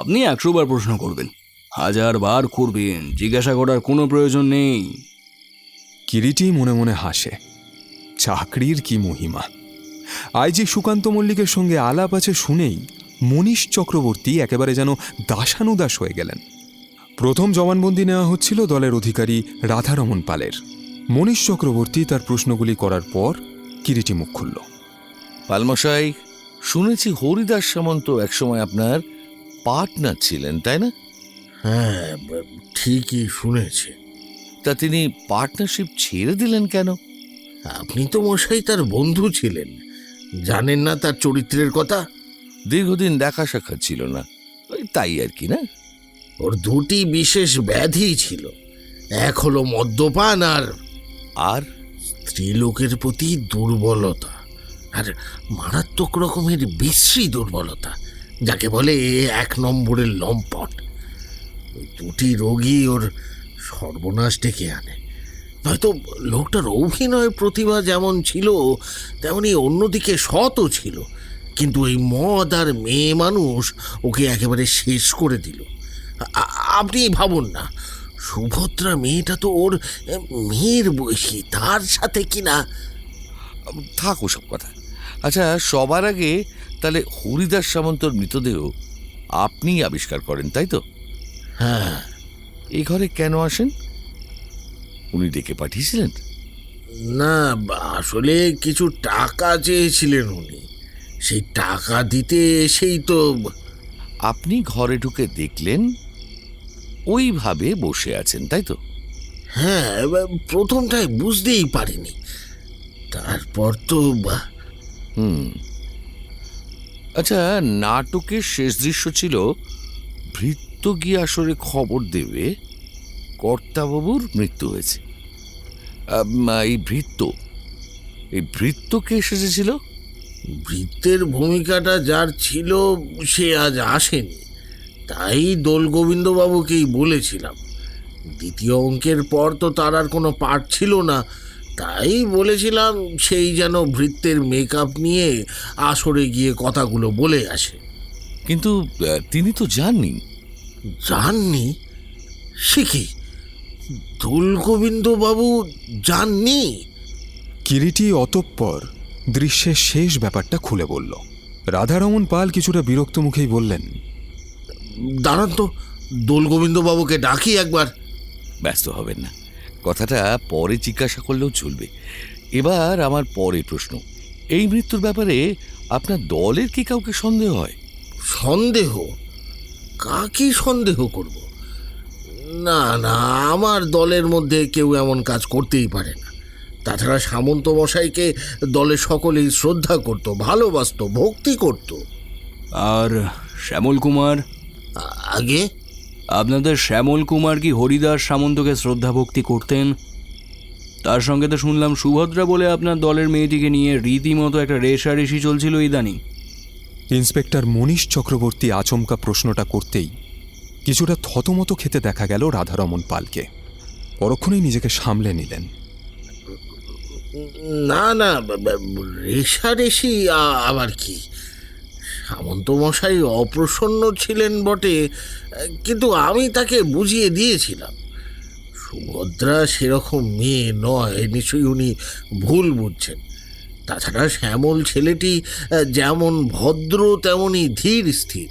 আপনি 100 বার প্রশ্ন করবেন, 1000 বার করবেন, জিজ্ঞাসা করার কোনো প্রয়োজন নেই। কিরিটি মনে মনে হাসে। চাকরির কি মহিমা! আইজি সুকান্ত মল্লিকের সঙ্গে আলাপ আছে শুনেই মনীশ চক্রবর্তী একেবারে যেন দাসানুদাস হয়ে গেলেন। প্রথম জবানবন্দি নেওয়া হচ্ছিল দলের অধিকারী রাধারমণ পালের। মনীশ চক্রবর্তী তার প্রশ্নগুলি করার পর কিরিটি মুখ খুলল। পালমশাই, শুনেছি হরিদাস সামন্ত একসময় আপনার পার্টনার ছিলেন, তাই না? হ্যাঁ, ঠিকই শুনেছে। তা তিনি পার্টনারশিপ ছেড়ে দিলেন কেন? আপনি তো মশাই তার বন্ধু ছিলেন, জানেন না তার চরিত্রের কথা? দীর্ঘদিন দেখা সাক্ষাৎ ছিল না, ওই তাই আর কি, না? ওর দুটি বিশেষ ব্যাধি ছিল। এক হলো মদ্যপান আর স্ত্রীলোকের প্রতি দুর্বলতা, আর মারাত্মক রকমের বিশ্রী দুর্বলতা, যাকে বলে 1 নম্বরের লম্পট। ওই দুটি রোগী ওর সর্বনাশ ডেকে আনে। হয়তো লোকটার অভিনয় প্রতিভা যেমন ছিল, তেমনি অন্যদিকে সৎও ছিল, কিন্তু এই মদ আর মেয়ে মানুষ ওকে একেবারে শেষ করে দিল। আপনি ভাবুন না, সুভদ্রা মেয়েটা তো ওর মেয়ের বয়সী, তার সাথে কিনা। থাক ওসব কথা। আচ্ছা, সবার আগে তাহলে হরিদাস সামন্তর মৃতদেহ আপনিই আবিষ্কার করেন, তাই তো? হ্যাঁ। এই ঘরে কেন আসেন? উনি ডেকে পাঠিয়েছিলেন? না, আসলে কিছু টাকা চেয়েছিলেন উনি, সেই টাকা দিতে এসেই তো। আপনি ঘরে ঢুকে দেখলেন ওইভাবে বসে আছেন, তাই তো? হ্যাঁ, প্রথমটায় বুঝতেই পারিনি, তারপর তো। আচ্ছা, নাটকের শেষ দৃশ্য ছিল ভৃত্য গিয়ে আসরে খবর দেবে কর্তাবাবুর মৃত্যু হয়েছে। এই ভৃত্য কে এসেছিল? ভৃত্যের ভূমিকাটা যার ছিল সে আজ আসেনি, তাই দোল গোবিন্দবাবুকেই বলেছিলাম। দ্বিতীয় অঙ্কের পর তো তার আর কোনো পার্ট ছিল না, তাই বলেছিলাম সেই যেন ভৃত্যের মেকআপ নিয়ে আসরে গিয়ে কথাগুলো বলে আসে। কিন্তু তিনি তো যাননি। যাননি? সে কি, দোল গোবিন্দবাবু যাননি? কিরিটি অতঃপর দৃশ্যের শেষ ব্যাপারটা খুলে বলল। রাধারমণ পাল কিছুটা বিরক্ত মুখেই বললেন, দাঁড়ান তো, দোল গোবিন্দবাবুকে ডাকি একবার। ব্যস্ত হবেন না, কথাটা পরে জিজ্ঞাসা করলেও চলবে। এবার আমার পরে প্রশ্ন, এই মৃত্যুর ব্যাপারে আপনার দলের কি কাউকে সন্দেহ হয়? সন্দেহ? কাকে সন্দেহ করব? না না, আমার দলের মধ্যে কেউ এমন কাজ করতেই পারে না। তাছাড়া সামন্ত মশাইকে দলের সকলেই শ্রদ্ধা করত, ভালোবাসত, ভক্তি করত। আর শ্যামল কুমার? আগে আপনাদের শ্যামল কুমার কি হরিদাস সামন্তকে শ্রদ্ধা ভক্তি করতেন? তার সঙ্গে তো শুনলাম সুভদ্রা বলে আপনার দলের মেয়েটিকে নিয়ে রীতিমতো একটা রেষারেষি চলছিল ইদানিং। ইন্সপেক্টর মনীশ চক্রবর্তী আচমকা প্রশ্নটা করতেই কিছুটা থতমত খেতে দেখা গেল রাধারমণ পালকে। পরক্ষণেই নিজেকে সামলে নিলেন। না না, রেষারেষি আবার কি? সামন্ত মশাই অপ্রসন্ন ছিলেন বটে, কিন্তু আমি তাকে বুঝিয়ে দিয়েছিলাম সুভদ্রা সেরকম মেয়ে নয়, নিশ্চয়ই উনি ভুল বুঝছেন। তাছাড়া শ্যামল ছেলেটি যেমন ভদ্র তেমনই ধীর স্থির।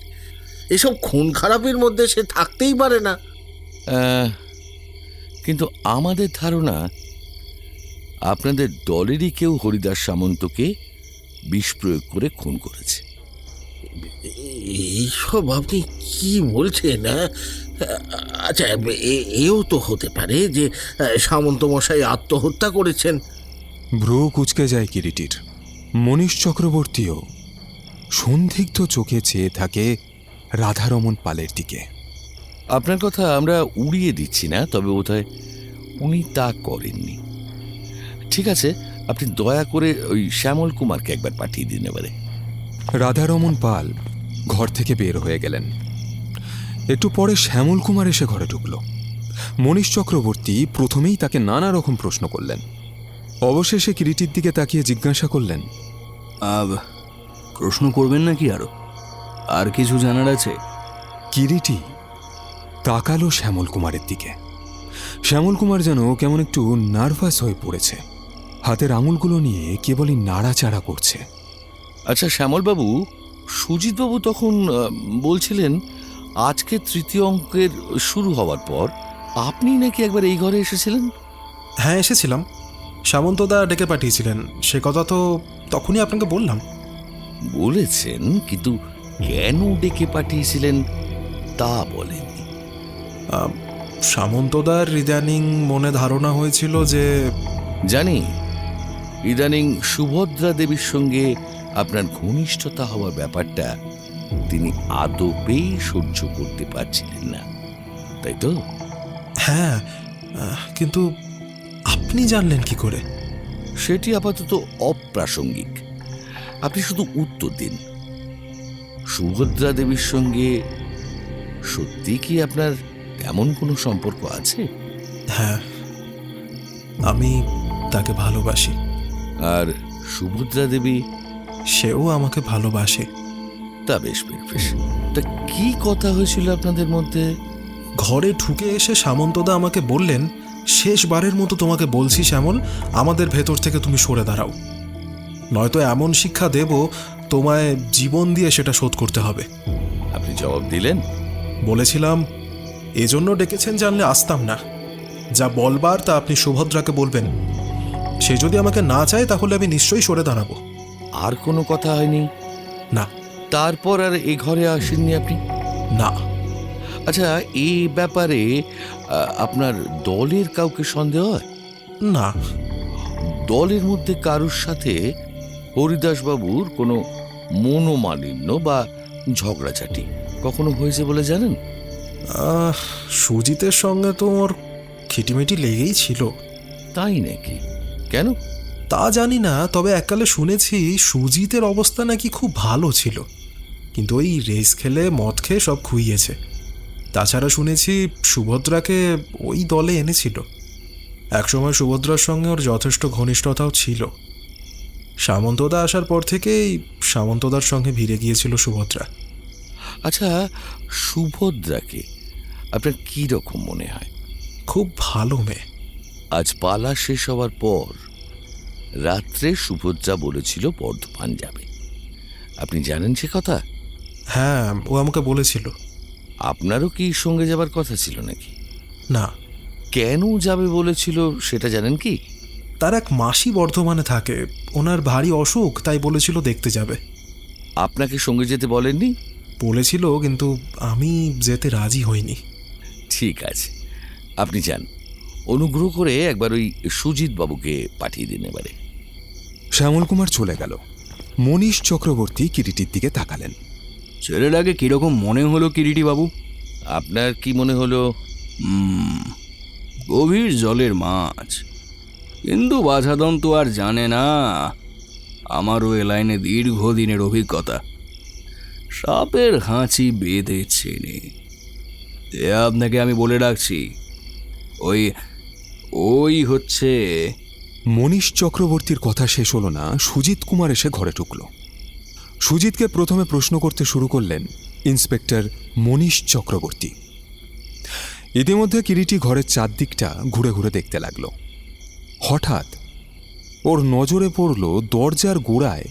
এসব খুন খারাপের মধ্যে সে থাকতেই পারে না। কিন্তু আমাদের ধারণা আপনাদের দলেরই কেউ হরিদাস সামন্তকে বিষ প্রয়োগ করে খুন করেছে। এইসব আপনি কি বলছেন? আচ্ছা, এও তো হতে পারে যে সামন্ত মশাই আত্মহত্যা করেছেন। ভ্রু কুঁচকে যায় কিরিটির। মনীষ চক্রবর্তীও সন্দিগ্ধ চোখে চেয়ে থাকে রাধারমণ পালের দিকে। আপনার কথা আমরা উড়িয়ে দিচ্ছি না, তবে বোধহয় উনি তা করেননি। ঠিক আছে, আপনি দয়া করে ওই শ্যামল কুমারকে একবার পাঠিয়ে দিন এবারে। রাধারমণ পাল ঘর থেকে বের হয়ে গেলেন। একটু পরে শ্যামল কুমার এসে ঘরে ঢুকল। মনীষ চক্রবর্তী প্রথমেই তাকে নানা রকম প্রশ্ন করলেন। অবশেষে কিরিটির দিকে তাকিয়ে জিজ্ঞাসা করলেন, প্রশ্ন করবেন নাকি আরো? আর কিছু জানার আছে? কিরিটি তাকালো শ্যামল কুমারের দিকে। শ্যামল কুমার যেন কেমন একটু নার্ভাস হয়ে পড়েছে। হাতের আঙুলগুলো নিয়ে কেবলই নাড়াচাড়া করছে। আচ্ছা শ্যামলবাবু, সুজিতবাবু তখন বলছিলেন আজকে তৃতীয় অঙ্কের শুরু হওয়ার পর আপনি নাকি একবার এই ঘরে এসেছিলেন। হ্যাঁ, এসেছিলাম। সামন্তদা ডেকে পাঠিয়েছিলেন, সে কথা তো তখনই আপনাকে বললাম। বলেছেন, কিন্তু কেন ডেকে পাঠিয়েছিলেন তা বলেননি। সামন্তদার ইদানিং মনে ধারণা হয়েছিল যে... জানি, ইদানিং সুভদ্রা দেবীর সঙ্গে আপনার ঘনিষ্ঠতা হওয়ার ব্যাপারটা তিনি আদপেই সহ্য করতে পারছিলেন না, তাই তো? হ্যাঁ, কিন্তু আপনি জানলেন কি করে? সেটি আপাতত অপ্রাসঙ্গিক। আপনি শুধু উত্তর দিন, সুভদ্রা দেবীর সঙ্গে সত্যি কি আপনার এমন কোনো সম্পর্ক আছে? হ্যাঁ, আমি তাকে ভালোবাসি। আর সুভদ্রা দেবী? সেও আমাকে ভালোবাসে। তা বেশ বেশ। তা কি কথা হয়েছিল আপনাদের মধ্যে? ঘরে ঢুকে এসে সামন্তদা আমাকে বললেন, শেষবারের মতো তোমাকে বলছি শ্যামল, আমাদের ভেতর থেকে তুমি সরে দাঁড়াও, নয়তো এমন শিক্ষা দেব তোমায় জীবন দিয়ে সেটা শোধ করতে হবে। আপনি জবাব দিলেন? বলেছিলাম, এজন্য ডেকেছেন জানলে আসতাম না। যা বলবার তা আপনি সুভদ্রাকে বলবেন। সে যদি আমাকে না চায় তাহলে আমি নিশ্চয়ই সরে দাঁড়াবো। আর কোনো কথা হয়নি? না। তারপর আর এই ঘরে আসেননি আপনি? না। আচ্ছা, এই ব্যাপারে আপনার দলের কাউকে সন্দেহ হয়? না। দলের মধ্যে কারোর সাথে হরিদাসবাবুর কোনো মনোমালিন্য বা ঝগড়াঝাটি কখনো হয়েছে বলে জানেন? সুজিতের সঙ্গে তো ওর খিটিমিটি লেগেই ছিল। তাই নাকি? কেন তা জানি না, তবে এককালে শুনেছি সুজিতের অবস্থা নাকি খুব ভালো ছিল, কিন্তু ওই রেস খেলে মদ খেয়ে সব খুইয়েছে। তাছাড়া শুনেছি সুভদ্রাকে ওই দলে এনেছিল। একসময় সুভদ্রার সঙ্গে ওর যথেষ্ট ঘনিষ্ঠতাও ছিল। সামন্তদা আসার পর থেকেই সামন্তদার সঙ্গে ভিড়ে গিয়েছিল সুভদ্রা। আচ্ছা, সুভদ্রাকে আপনার কি রকম মনে হয়? খুব ভালো মেয়ে। আজ পালা শেষ হওয়ার পর রাত্রে সুভদ্রা বলেছিল বর্ধমান যাবে। আপনি জানেন সে কথা? হ্যাঁ, ও আমাকে বলেছিল। আপনারও কি সঙ্গে যাবার কথা ছিল নাকি? না। কেন যাবে বলেছিল সেটা জানেন কি? তার এক মাসি বর্ধমানে থাকে, ওনার ভারী অসুখ, তাই বলেছিল দেখতে যাবে। আপনাকে সঙ্গে যেতে বলেননি? বলেছিল, কিন্তু আমি যেতে রাজি হইনি। ঠিক আছে, আপনি যান। অনুগ্রহ করে একবার ওই সুজিত বাবুকে পাঠিয়ে দিন এবারে। শ্যামল কুমার চলে গেল। মনীষ চক্রবর্তী কিরিটির দিকে তাকালেন। ছেলেটাকে কিরকম মনে হলো কিরিটি বাবু? আপনার কি মনে হলো? গভীর জলের মাছ, কিন্তু বাছাধন তো আর জানে না। আমারও এ লাইনে দীর্ঘদিনের অভিজ্ঞতা। সাপের হাঁচি বেঁধে চেনে। আপনাকে আমি বলে রাখছি, ওই হচ্ছে... মনীষ চক্রবর্তীর কথা শেষ হলো না, সুজিত কুমার এসে ঘরে ঢুকল। সুজিতকে প্রথমে প্রশ্ন করতে শুরু করলেন ইন্সপেক্টর মনীষ চক্রবর্তী। ইতিমধ্যে কিরিটি ঘরের চারদিকটা ঘুরে ঘুরে দেখতে লাগলো। হঠাৎ ওর নজরে পড়ল দরজার গোড়ায়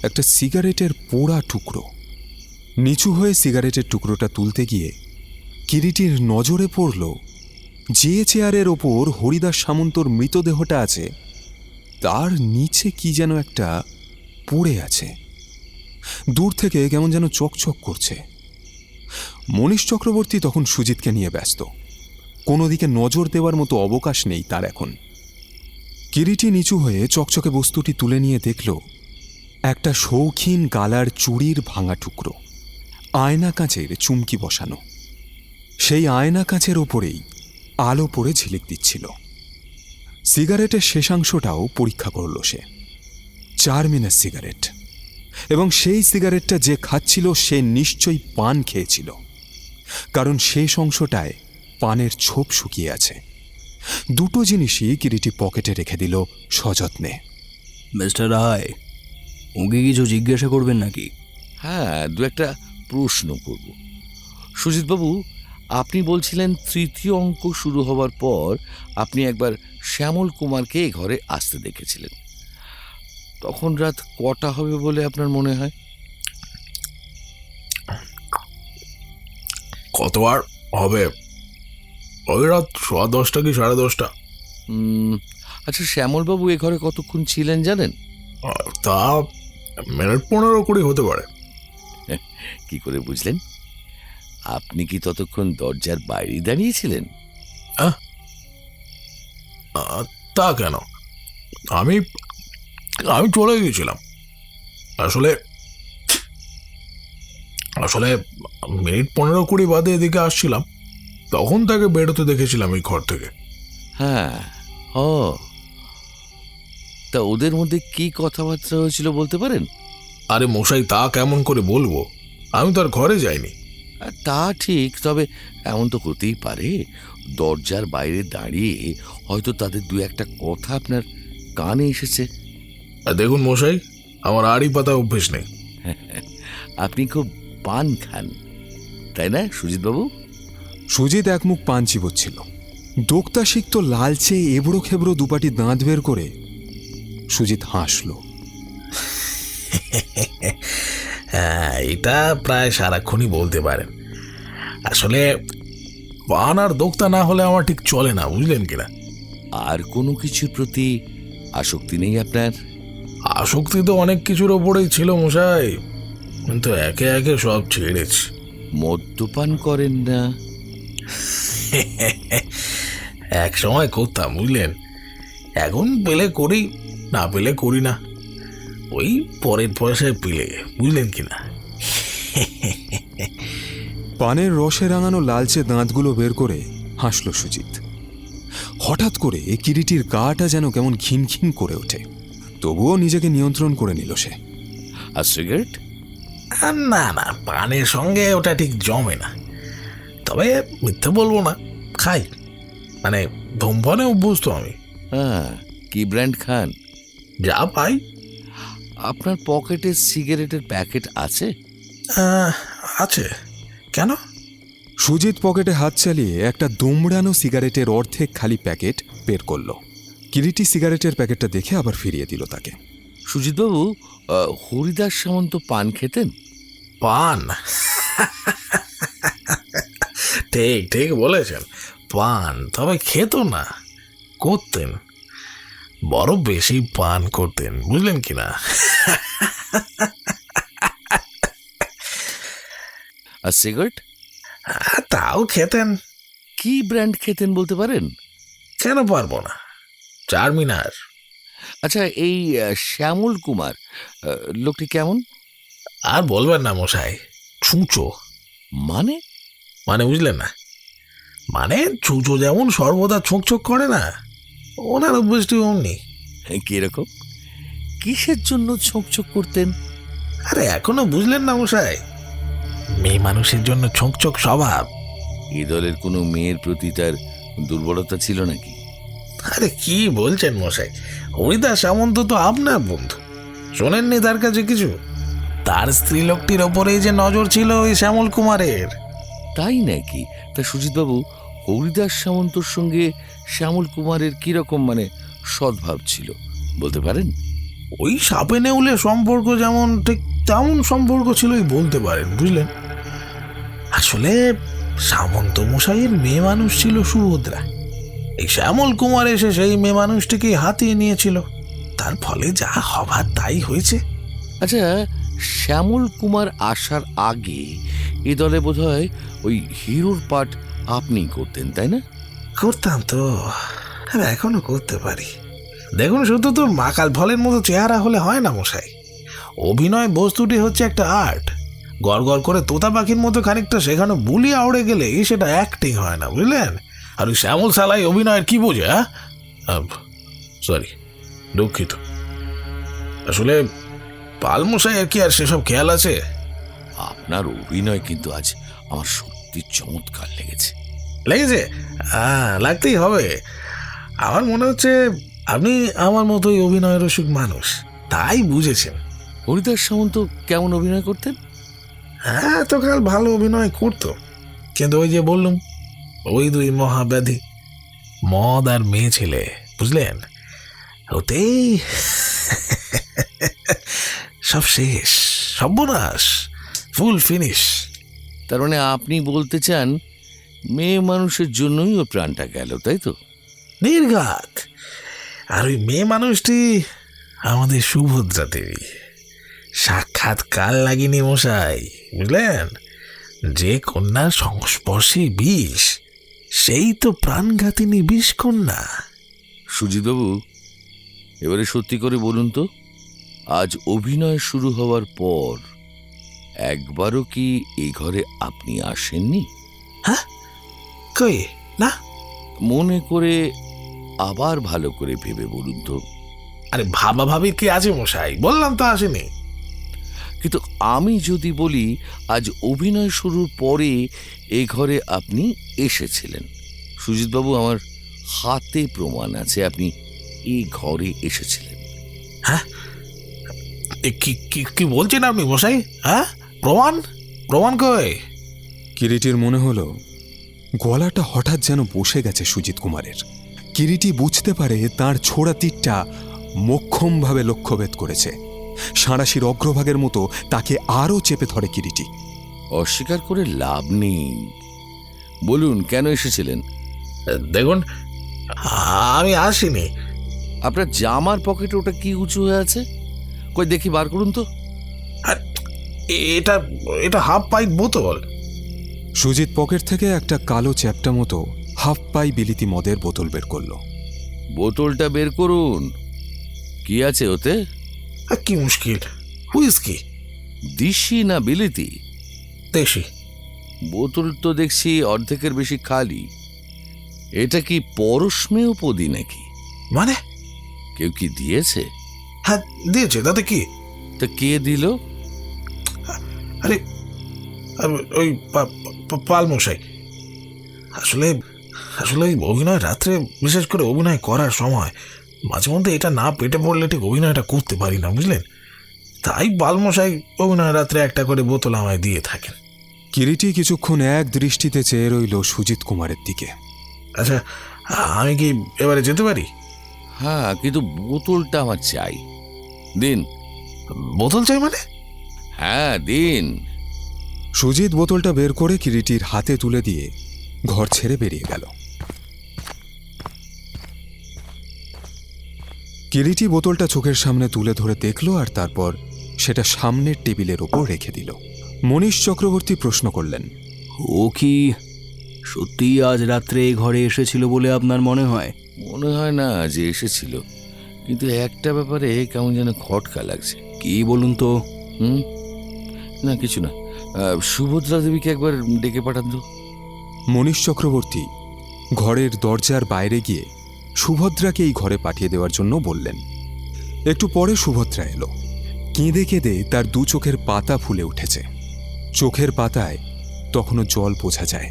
একটা সিগারেটের পোড়া টুকরো। নিচু হয়ে সিগারেটের টুকরোটা তুলতে গিয়ে কিরিটির নজরে পড়ল যে চেয়ারের ওপর হরিদাস সামন্তর মৃতদেহটা আছে তার নিচে কি যেন একটা পড়ে আছে। দূর থেকে কেমন যেন চকচক করছে। মনীশ চক্রবর্তী তখন সুজিতকে নিয়ে ব্যস্ত। কোনো দিকে নজর দেওয়ার মতো অবকাশ নেই তার এখন। কিরিটি নিচু হয়ে চকচকে বস্তুটি তুলে নিয়ে দেখল একটা শৌখিন গালার চুড়ির ভাঙা টুকরো, আয়না কাঁচের চুমকি বসানো। সেই আয়না কাঁচের ওপরেই আলো পড়ে ঝিলিক দিচ্ছিল। সিগারেটের শেষাংশটাও পরীক্ষা করল সে। 4 মিনিট সিগারেট, এবং সেই সিগারেটটা যে খাচ্ছিল সে নিশ্চয়ই পান খেয়েছিল, কারণ শেষ অংশটায় পানের ছোপ শুকিয়ে আছে। দুটো জিনিসই কিরিটি পকেটে রেখে দিল সযত্নে। মিস্টার রায়, ওকে কিছু জিজ্ঞাসা করবেন নাকি? হ্যাঁ, দু একটা প্রশ্ন করব। সুজিতবাবু, আপনি বলছিলেন তৃতীয় অঙ্ক শুরু হবার পর আপনি একবার শ্যামল কুমারকে এ ঘরে আসতে দেখেছিলেন। তখন রাত কটা হবে বলে আপনার মনে হয়? কত আর হবে, ওই রাত 10:15 কি 10:30। আচ্ছা, শ্যামলবাবু এ ঘরে কতক্ষণ ছিলেন জানেন? তা মিনিট 15-20 হতে পারে। কি করে বুঝলেন? আপনি কি ততক্ষণ দরজার বাইরেই দাঁড়িয়েছিলেন? তা কেন, আমি চলে গিয়েছিলাম। আসলে মিনিট 15-20 বাদে এদিকে আসছিলাম, তখন তাকে বেরোতে দেখেছিলাম এই ঘর থেকে। হ্যাঁ, ও তা ওদের মধ্যে কি কথাবার্তা হয়েছিল বলতে পারেন? আরে মশাই, তা কেমন করে বলবো, আমি তার ঘরে যাইনি। তা ঠিক, তবে এমন তো হতেই পারে দরজার বাইরে দাঁড়িয়ে হয়তো তাদের দু একটা কথা আপনার কানে এসেছে। দেখুন মশাই, আমার আড়ি পাতা অভ্যেস নেই। আপনি খুব পান খান, তাই না সুজিতবাবু? সুজিত একমুখ পান চিবোচ্ছিল। দোক্তা সিক্ত লালচে এবড়ো খেবড়ো দুপাটি দাঁত বের করে সুজিত হাসল। হ্যাঁ, এটা প্রায় সারাক্ষণই বলতে পারেন। আসলে পান আর দোক্তা না হলে আমার ঠিক চলে না, বুঝলেন কিনা। আর কোনো কিছুর প্রতি আসক্তি নেই আপনার? আসক্তি তো অনেক কিছুর ওপরেই ছিল মশাই, কিন্তু একে একে সব ছেড়েছি। মদ্যপান করেন না? এক সময় করতাম, বুঝলেন। এখন পেলে করি, না পেলে করি না। ওই পরের পয়সায় পেলে, বুঝলেন কিনা। পানের রসে রাঙানো লালচে দাঁতগুলো বের করে হাসল সুজিত। হঠাৎ করে কিরিটির গাটা যেন কেমন খিনখিন করে ওঠে, তবুও নিজেকে নিয়ন্ত্রণ করে নিল সে। আর সিগারেট? না না, পানের সঙ্গে ওটা ঠিক জমে না। তবে মিথ্যে বলবো না, খাই, মানে ধূমপানে অভ্যস্ত আমি। হ্যাঁ, কি ব্র্যান্ড খান? যা পাই। আপনার পকেটে সিগারেটের প্যাকেট আছে? আছে, কেন? সুজিত পকেটে হাত চালিয়ে একটা দুমড়ানো সিগারেটের অর্ধেক খালি প্যাকেট বের করল। কিরিটি সিগারেটের প্যাকেটটা দেখে আবার ফিরিয়ে দিল তাকে। সুজিতবাবু, হরিদাস সামন্ত পান খেতেন? পান? ঠিক ঠিক বলেছেন, পান। তবে খেত না, করতেন, বড় বেশি পান করতেন, বুঝলেন কিনা। আর সিগারেট? তাও খেতেন। কি ব্র্যান্ড খেতেন বলতে পারেন? কেন পারবো না, 4 মিনার। আচ্ছা, এই শ্যামল কুমার লোকটি কেমন? আর বলবেন না মশাই, ছুঁচো। মানে? মানে বুঝলেন না, মানে ছুঁচো যেমন সর্বদা ছোঁক করে না, ওনার অভ্যেসটি অমনি। কিরকম? কিসের জন্য ছোঁক করতেন? আরে এখনো বুঝলেন না মশাই, মেয়ে মানুষের জন্য ছোঁক স্বভাব। এই দলের কোনো মেয়ের প্রতি তার দুর্বলতা ছিল নাকি? আরে কি বলছেন মশাই, হরিদাস সামন্ত তো আপনার বন্ধু, শোনেননি তার কাছে কিছু? তার স্ত্রী লোকটির ওপরেই যে নজর ছিল ওই শ্যামল কুমারের। তাই নাকি? তা সুজিতবাবু, হরিদাস সামন্তর সঙ্গে শ্যামল কুমারের কিরকম মানে সদ্ভাব ছিল বলতে পারেন? ওই সাপে নেউলে সম্পর্ক যেমন ঠিক তেমন সম্পর্ক ছিলই বলতে পারেন, বুঝলেন। আসলে সামন্ত মশাইয়ের মেয়ে মানুষ ছিল সুভদ্রা। এই শ্যামল কুমার এসে সেই মেয়ে মানুষটিকে হাতিয়ে নিয়েছিল, তার ফলে যা হবার তাই হয়েছে। আচ্ছা, শ্যামল কুমার আসার আগে এ দলে বোধহয় ওই হিরোর পাঠ আপনি করতেন, তাই না? করতাম তো, আর এখনো করতে পারি। দেখুন, শুধু তো মাকাল ফলের মতো চেহারা হলে হয় না মশাই। অভিনয় বস্তুটি হচ্ছে একটা আর্ট। গড় গড় করে তোতা পাখির মতো খানিকটা সেখানে বুলি আউড়ে গেলে সেটা অ্যাক্টিং হয় না, বুঝলেন। আর ওই শ্যামল সালাই অভিনয়ের কি বোঝে? সরি, দুঃখিত। আসলে পালমশাই আর কি আর সেসব খেয়াল আছে? আপনার অভিনয় কিন্তু আজ আমার সত্যি চমৎকার লেগেছে। লেগেছে? লাগতেই হবে। আমার মনে হচ্ছে আপনি আমার মতোই অভিনয় রসিক মানুষ, তাই বুঝেছেন। হরিদাস সামন্ত কেমন অভিনয় করতেন? হ্যাঁ, এতকাল ভালো অভিনয় করতো, কিন্তু ওই যে বললুম, ওই দুই মহাব্যাধি মদ আর মেয়ে ছেলে, বুঝলেন, ওতেই সব শেষ, সর্বনাশ, ফুল ফিনিশ। তার মানে আপনি বলতে চান মেয়ে মানুষের জন্যই ও প্রাণটা গেল, তাই তো? নির্ঘাত। আর ওই মেয়ে মানুষটি আমাদের সুভদ্রা দেবী। সাক্ষাৎ কাল লাগেনি মশাই, বুঝলেন। যে কন্যার সংস্পর্শে বিষ, সেই তো প্রাণঘাতিনী বিষ কন্যা। সুজিতবাবু, এবারে সত্যি করে বলুন তো, আজ অভিনয় শুরু হওয়ার পর একবারও কি এই ঘরে আপনি আসেননি? হ্যাঁ, কই না। মনে করে আবার ভালো করে ভেবে বলুন তো। আরে ভাবা ভাবির কি আছে মশাই, বললাম তো আসেনি। কিন্তু আমি যদি বলি আজ অভিনয় শুরুর পরে এই ঘরে আপনি এসেছিলেন, সুজিতবাবু, আমার হাতে প্রমাণ আছে আপনি এই ঘরে এসেছিলেন। হ্যাঁ, কি বলছেন আপনি মশাই? হ্যাঁ, প্রমাণ? প্রমাণ কই? কিরিটির মনে হলো গলাটা হঠাৎ যেন বসে গেছে সুজিত কুমারের। কিরিটি বুঝতে পারে তার ছোড়া তীরটা মোক্ষমভাবে লক্ষ্যভেদ করেছে। সাঁড়াশির অগ্রভাগের মতো তাকে আরও চেপে ধরে কিরিটি। অস্বীকার করে লাভ নেই, বলুন কেন এসেছিলেন? দেখুন, আমি আসিনি। আপনার জামার পকেটে ওটা কি উঁচু হয়ে আছে? কই দেখি, বার করুন তো। এটা হাফ পাইপ বোতল। সুজিত পকেট থেকে একটা কালো চ্যাপটা মতো হাফ পাই বিলিতি মদের বোতল বের করলো। বোতলটা বের করুন, কি আছে ওতে? কি মুশকিল, হুইস্কি। দিশি না বিলিতি? দেশি। বোতল তো দেখছি অর্ধেকের বেশি খালি। এটা কি পরশমেয় পদি নাকি? মানে কেউ কি দিয়েছে? হ্যাঁ, দিয়েছে। তাতে কি? তা কে দিল? আরে ওই পালমশাই। আসলে ওই অভিনয় রাত্রে, বিশেষ করে অভিনয় করার সময় মাঝে মধ্যে এটা না পেটে পড়লে ঠিক অভিনয়টা করতে পারি না, বুঝলেন। তাই পালমশাই অভিনয় রাত্রে একটা করে বোতল আমায় দিয়ে থাকেন। কিরিটি কিছুক্ষণ এক দৃষ্টিতে চেয়ে রইল সুজিত কুমারের দিকে। আচ্ছা, আমি কি এবারে যেতে পারি? হ্যাঁ, কিন্তু বোতলটা আমার চাই। দিন। বোতল চাই মানে? হ্যাঁ, দিন। সুজিত বোতলটা বের করে কিরিটির হাতে তুলে দিয়ে ঘর ছেড়ে বেরিয়ে গেল। কিরিটি বোতলটা চোখের সামনে তুলে ধরে দেখল, আর তারপর সেটা সামনের টেবিলের ওপর রেখে দিল। মনীশ চক্রবর্তী প্রশ্ন করলেন, ও কি সত্যিই আজ রাত্রে এই ঘরে এসেছিল বলে আপনার মনে হয়? মনে হয় না যে এসেছিল, কিন্তু একটা ব্যাপারে কেমন যেন খটকা লাগছে। কি বলুন তো? না, কিছু না। সুভদ্রা দেবীকে একবার ডেকে পাঠান তো। মনীশ চক্রবর্তী ঘরের দরজার বাইরে গিয়ে সুভদ্রাকে এই ঘরে পাঠিয়ে দেওয়ার জন্য বললেন। একটু পরে সুভদ্রা এলো। কেঁদে কেঁদে তার দু চোখের পাতা ফুলে উঠেছে। চোখের পাতায় তখনও জল বোঝা যায়।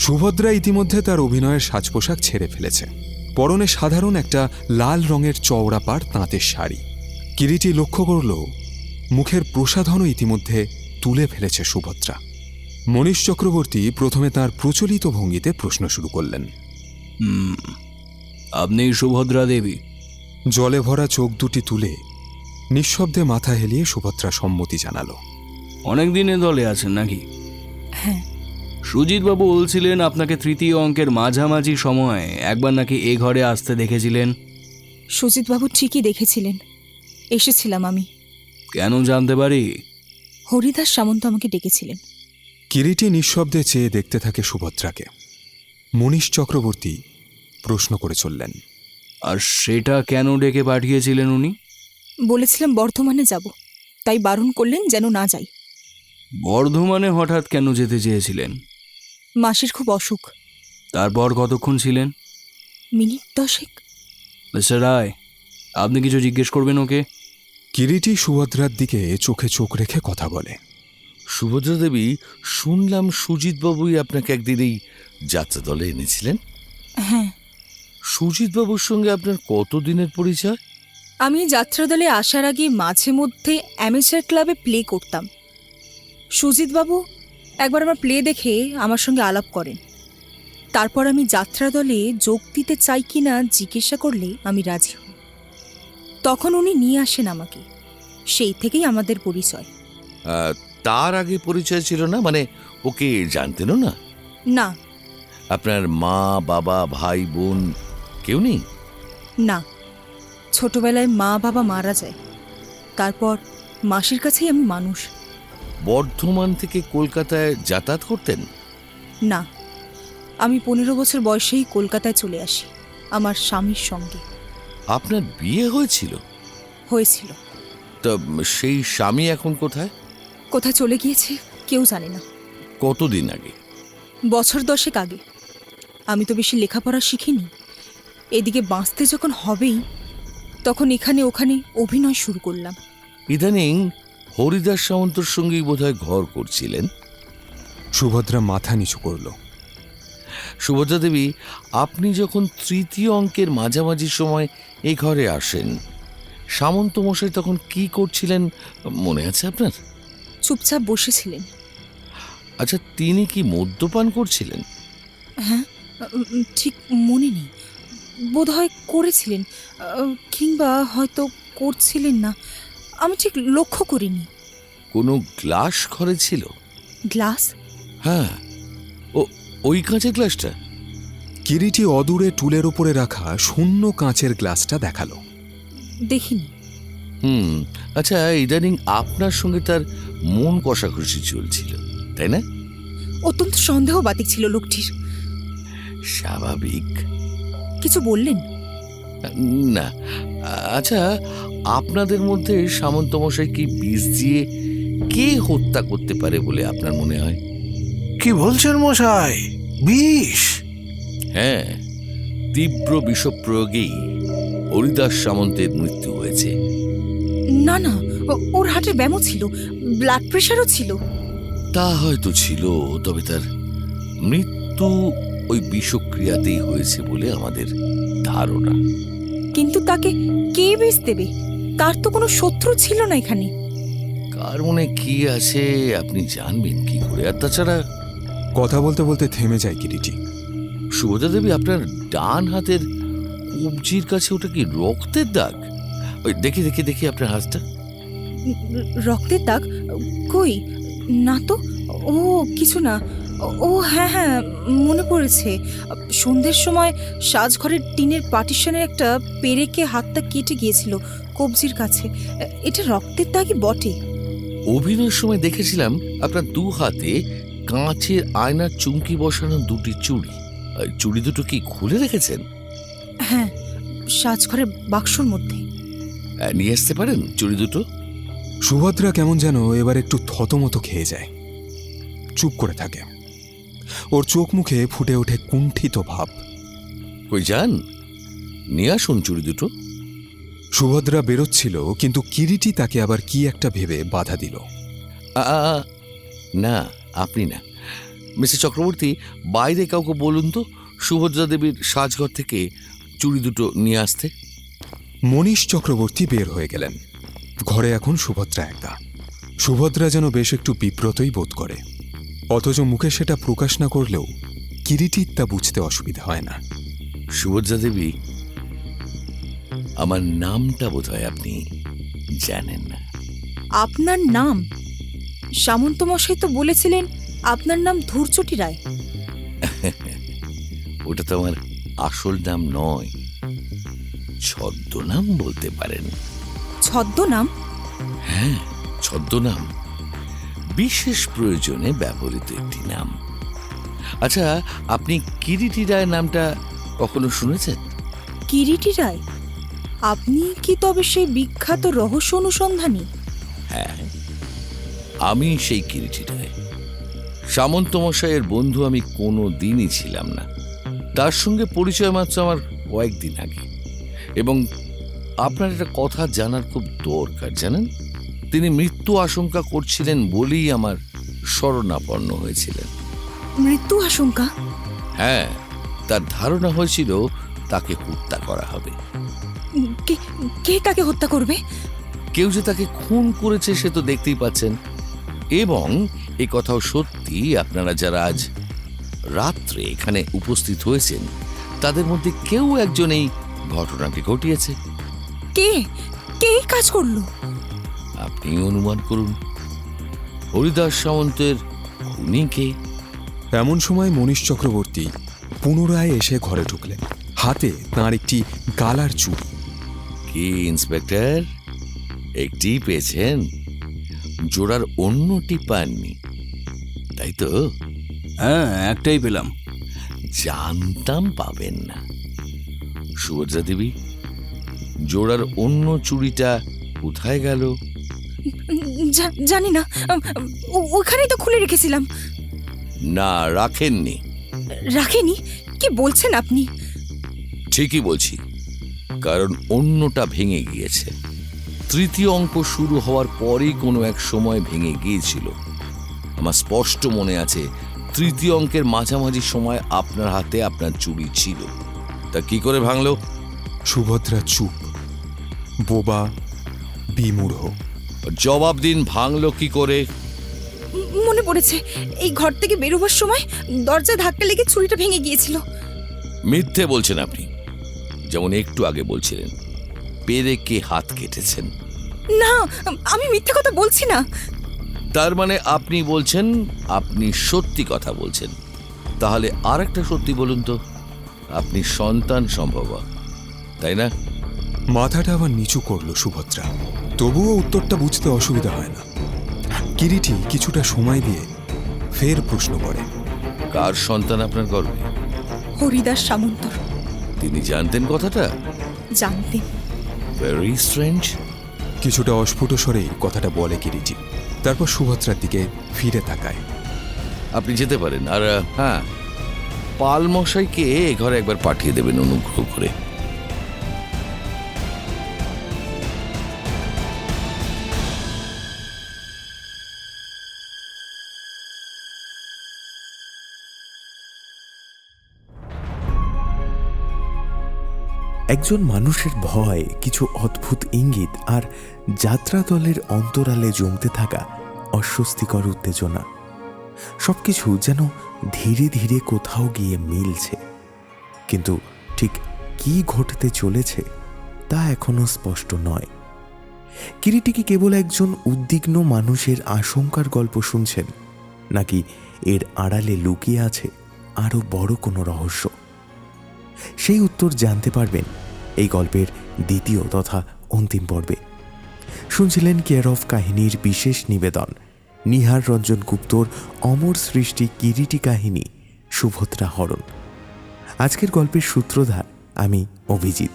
সুভদ্রা ইতিমধ্যে তার অভিনয়ের সাজ পোশাক ছেড়ে ফেলেছে। পরনে সাধারণ একটা লাল রঙের চওড়া পাড় তাঁতের শাড়ি। কিরিটি লক্ষ্য করল মুখের প্রসাধনও ইতিমধ্যে তুলে ফেলেছে সুভদ্রা। মনীশ চক্রবর্তী প্রথমে তার প্রচলিত ভঙ্গিতে প্রশ্ন শুরু করলেন, আপনি সুভদ্রা দেবী? জলে ভরা চোখ দুটি তুলে নিঃশব্দে মাথা হেলিয়ে সুভদ্রা সম্মতি জানালো। অনেক দিনে দলে আছেন নাকি? হ্যাঁ। সুজিতবাবু বলছিলেন আপনাকে তৃতীয় অঙ্কের মাঝামাঝি সময় একবার নাকি এ ঘরে আসতে দেখেছিলেন। সুজিতবাবু ঠিকই দেখেছিলেন, এসেছিলাম আমি। কেন জানতে পারি? হরিদাস সামন্ত আমাকে ডেকেছিলেন। কিরিটি নিঃশব্দে চেয়ে দেখতে থাকে সুভদ্রাকে। মনীশ চক্রবর্তী প্রশ্ন করে চললেন, আর সেটা কেন ডেকে পাঠিয়েছিলেন উনি? বলেছিলাম বর্ধমানে যাব, তাই বারণ করলেন যেন না যাই। বর্ধমানে হঠাৎ কেন যেতে চেয়েছিলেন? মাসির খুব অসুখ। তারপর কতক্ষণ ছিলেন? মিনিট 10। মিস্টার রায়, আপনি কিছু জিজ্ঞেস করবেন ওকে? কিরিটি সুভদ্রার দিকে চোখে চোখ রেখে কথা বলে। সুভদ্রা দেবী, শুনলাম সুজিতবাবুই আপনাকে একদিন এই যাত্রা দলে এনেছিলেন। হ্যাঁ। সুজিতবাবুর সঙ্গে আপনার কতদিনের পরিচয়? আমি যাত্রাদলে আসার আগে মাঝে মধ্যে অ্যামেচার ক্লাবে প্লে করতাম। সুজিতবাবু একবার আমার প্লে দেখে আমার সঙ্গে আলাপ করেন। তারপর আমি যাত্রাদলে যোগ দিতে চাই কি না জিজ্ঞাসা করলে আমি রাজি হই। তখন উনি নিয়ে আসেন আমাকে। সেই থেকেই আমাদের পরিচয়। তার আগে পরিচয় ছিল না? মানে ওকে জানতেনও না? না। আপনার মা, বাবা, ভাই, বোন কেউ নেই? না, ছোটবেলায় মা বাবা মারা যায়, তারপর মাসির কাছেই আমি মানুষ। বর্ধমান থেকে কলকাতায় যাতায়াত করতেন? না, আমি 15 বছর বয়সেই কলকাতায় চলে আসি আমার স্বামীর সঙ্গে। আপনার বিয়ে হয়েছিল? হয়েছিল। তা সেই স্বামী এখন কোথায়? কোথায় চলে গিয়েছে কেউ জানে না। কতদিন আগে? বছর 10 আগে। আমি তো বেশি লেখাপড়া শিখিনি। এদিকে বাঁচতে যখন হবেই, তখন এখানে ওখানে অভিনয় শুরু করলাম। ইদানিং হরিদাস সামন্তর সঙ্গেই বোধহয় ঘর করছিলেন। সুভদ্রা মাথা নিচু করল। সুভদ্রা দেবী, আপনি যখন তৃতীয় অঙ্কের মাঝামাঝি সময় এই ঘরে আসেন, সামন্ত মশাই তখন কি করছিলেন মনে আছে আপনার? চুপচাপ বসেছিলেন। আচ্ছা, তিনি কি মদ্যপান করছিলেন? হ্যাঁ, ঠিক মনে নেই। বোধহয় করেছিলেন, কিংবা হয়তো করছিলেন না, আমি ঠিক লক্ষ্য করিনি। কোনো গ্লাস ঘরে ছিল? গ্লাস? হ্যাঁ, ওই কাঁচের গ্লাসটা। কিরিটি অদূরে টুলের উপরে রাখা শূন্য কাঁচের গ্লাসটা দেখালো। দেখিনি। আচ্ছা, ইদানিং আপনার সঙ্গে তার মন কষাকষি চলছিল, তাই না? অত্যন্ত সন্দেহবাতিক ছিল লোকটির। স্বাভাবিক। কিছু বললেন না? আচ্ছা, আপনাদের মধ্যে সামন্ত মশাই কি বিষ দিয়ে কে হত্যা করতে পারে বলে আপনার মনে হয়? কি বলছেন মশাই? বিষ? হ্যাঁ, তীব্র বিষপ্রয়োগেই হরিদাস সামন্তের মৃত্যু হয়েছে। না না, ওর হার্টের ব্যামো ছিল, ব্লাড প্রেশারও ছিল। তা হয়তো ছিল, তবে তার মৃত্যু ওই বিষক্রিয়াতেই হয়েছে বলে আমাদের ধারণা। কিন্তু তাকে কে বিষ দেবে? তার তো কোনো শত্রু ছিল না এখানে। কার মনে কি আছে আপনি জানবেন কি করে? আর তাছাড়া কথা বলতে বলতে থেমে যায় কিরিটি। সুভদ্রা দেবী, আপনার ডান হাতের কবজির কাছে ওটা কি রক্তের দাগ? ওই দেখি দেখি দেখি আপনার হাতটা। রক্তের দাগ? কই, না তো। ও কিছু না। ও হ্যাঁ হ্যাঁ, মনে পড়েছে। সন্ধ্যের সময় সাজঘরের টিনের পার্টিশনের একটা পেরেকে হাতটা কেটে গিয়েছিল কবজির কাছে। এটা রক্তের দাগই বটে। অভিনয়ের সময় দেখেছিলাম আপনার দু হাতে কাঁচের আয়নার চুমকি বসানো দুটি চুড়ি। চুড়ি দুটো কি খুলে রেখেছেন? হ্যাঁ, সাজঘরের বাক্সর মধ্যে। নিয়ে আসতে পারেন চুড়ি দুটো? সুভদ্রা কেমন যেন এবার একটু থতমত খেয়ে যায়, চুপ করে থাকে। ওর চোখ মুখে ফুটে ওঠে কুণ্ঠিত ভাব। কই যান, নিয়ে আসুন চুড়ি দুটো। সুভদ্রা বেরোচ্ছিল, কিন্তু কিরিটি তাকে আবার কি একটা ভেবে বাধা দিল। না, আপনি না। মিস্টার চক্রবর্তী, বাইরে কাউকে বলুন তো সুভদ্রা দেবীর সাজঘর থেকে চুড়ি দুটো নিয়ে আসতে। মনীশ চক্রবর্তী বের হয়ে গেলেন। ঘরে এখন সুভদ্রা একা। সুভদ্রা যেন বেশ একটু বিব্রতই বোধ করে, অথচ মুখে সেটা প্রকাশ না করলেও কিরিটির তা বুঝতে অসুবিধা হয় না। সুভদ্রা দেবী, আমার নামটা বোধহয় আপনি জানেন না? আপনার নাম? সামন্ত মশাই তো বলেছিলেন আপনার নাম ধূর্চটি রায়। ওটা তো আমার আসল নাম নয়, ছদ্মনাম বলতে পারেন। ছদ্মনাম? হ্যাঁ, ছদ্মনাম, বিশেষ প্রয়োজনে ব্যবহৃত একটি নাম। আচ্ছা, আপনি কিরিটি রায় নামটা কখনো শুনেছেন? কিরিটি রায়? আপনি কি তবে সেই বিখ্যাত রহস্য অনুসন্ধানী? হ্যাঁ, আমি সেই কিরিটি রায়। সামন্ত মশাইয়ের বন্ধু আমি কোনো দিনই ছিলাম না, তার সঙ্গে পরিচয় মাত্র আমার কয়েকদিন আগে। এবং আপনার একটা কথা জানার খুব দরকার, জানেন? তিনি মৃত্যু আশঙ্কা করছিলেন বলেই আমার শরণাপন্ন হয়েছিলেন। মৃত্যু আশঙ্কা? হ্যাঁ, তার ধারণা হয়েছিল তাকে হত্যা করা হবে। কে কাকে হত্যা করবে? কেউ যে তাকে খুন করেছে সে তো দেখতেই পাচ্ছেন। এবং এই কথাও সত্যি, আপনারা যারা আজ রাত্রে এখানে উপস্থিত হয়েছেন তাদের মধ্যে কেউ একজন এই ঘটনাটি ঘটিয়েছে। কে কে কাজ করলো? আপনি অনুমান করুন, হরিদাস সামন্তের খুনি কে? এমন সময় মনীশ চক্রবর্তী পুনরায় এসে ঘরে ঢুকলেন, হাতে তাঁর একটি গালার চুড়ি। কি ইন্সপেক্টর, একটি পেয়েছেন, জোড়ার অন্যটি পাননি, তাই তো? হ্যাঁ, একটাই পেলাম। জানতাম পাবেন না। সুভদ্রা দেবী, জোড়ার অন্য চুড়িটা কোথায় গেল? জানি না, ওখানেই তো খুলে রেখেছিলাম। না, রাখেননি। রাখেনি? কি বলছেন আপনি? ঠিকই বলছি, কারণ অন্যটা ভেঙে গিয়েছে। তৃতীয় অঙ্ক শুরু হওয়ার পরেই কোনো এক সময় ভেঙে গিয়েছিল। আমার স্পষ্ট মনে আছে, তৃতীয় অঙ্কের মাঝামাঝি সময় আপনার হাতে আপনার চুড়ি ছিল। তা কি করে ভাঙলো? সুভদ্রা চুপ, বোবা, বিমূঢ়। জবাব দিন, ভাঙলো কি করে? মনে পড়েছে, এই ঘর থেকে বেরোবার সময় দরজায় ধাক্কা লেগে ছুরিটা ভেঙে গিয়েছিল। মিথ্যে বলছেন আপনি, যেমন একটু আগে বলছিলেন পেরেকে হাত কেটেছেন। না, আমি মিথ্যে কথা বলছি না। তার মানে আপনি বলছেন আপনি সত্যি কথা বলছেন। তাহলে আর একটা সত্যি বলুন তো, আপনি সন্তান সম্ভবা, তাই না? মাথাটা আবার নিচু করল সুভদ্রা। তবুও উত্তরটা বুঝতে অসুবিধা হয় না। কিরিটি কিছুটা সময় দিয়ে ফের প্রশ্ন করে, কার সন্তান আপনার গর্ভে? হরিদাস সামন্তর। তিনি জানতেন কথাটা? জানতেন। Very strange. কিছুটা অস্ফুট স্বরেই কথাটা বলে কিরিটি, তারপর সুভদ্রার দিকে ফিরে তাকায়। আপনি যেতে পারেন। আর হ্যাঁ, পাল মশাইকে এ ঘরে একবার পাঠিয়ে দেবেন অনুগ্রহ করে। একজন মানুষের ভয়, কিছু অদ্ভুত ইঙ্গিত আর যাত্রা দলের অন্তরালে জমতে থাকা অস্বস্তিকর উত্তেজনা, সবকিছু যেন ধীরে ধীরে কোথাও গিয়ে মিলছে। কিন্তু ঠিক কি ঘটতে চলেছে তা এখনো স্পষ্ট নয়। কিরিটি কি কেবল একজন উদ্বিগ্ন মানুষের আশঙ্কার গল্প শুনছেন, নাকি এর আড়ালে লুকিয়ে আছে আরও বড় কোনো রহস্য? সেই উত্তর জানতে পারবেন এই গল্পের দ্বিতীয় তথা অন্তিম পর্বে। শুনছিলেন কেয়ার অফ কাহিনীর বিশেষ নিবেদন, নিহার রঞ্জন গুপ্তর অমর সৃষ্টি কিরিটি কাহিনী সুভদ্রা হরণ। আজকের গল্পের সূত্রধার আমি অভিজিৎ।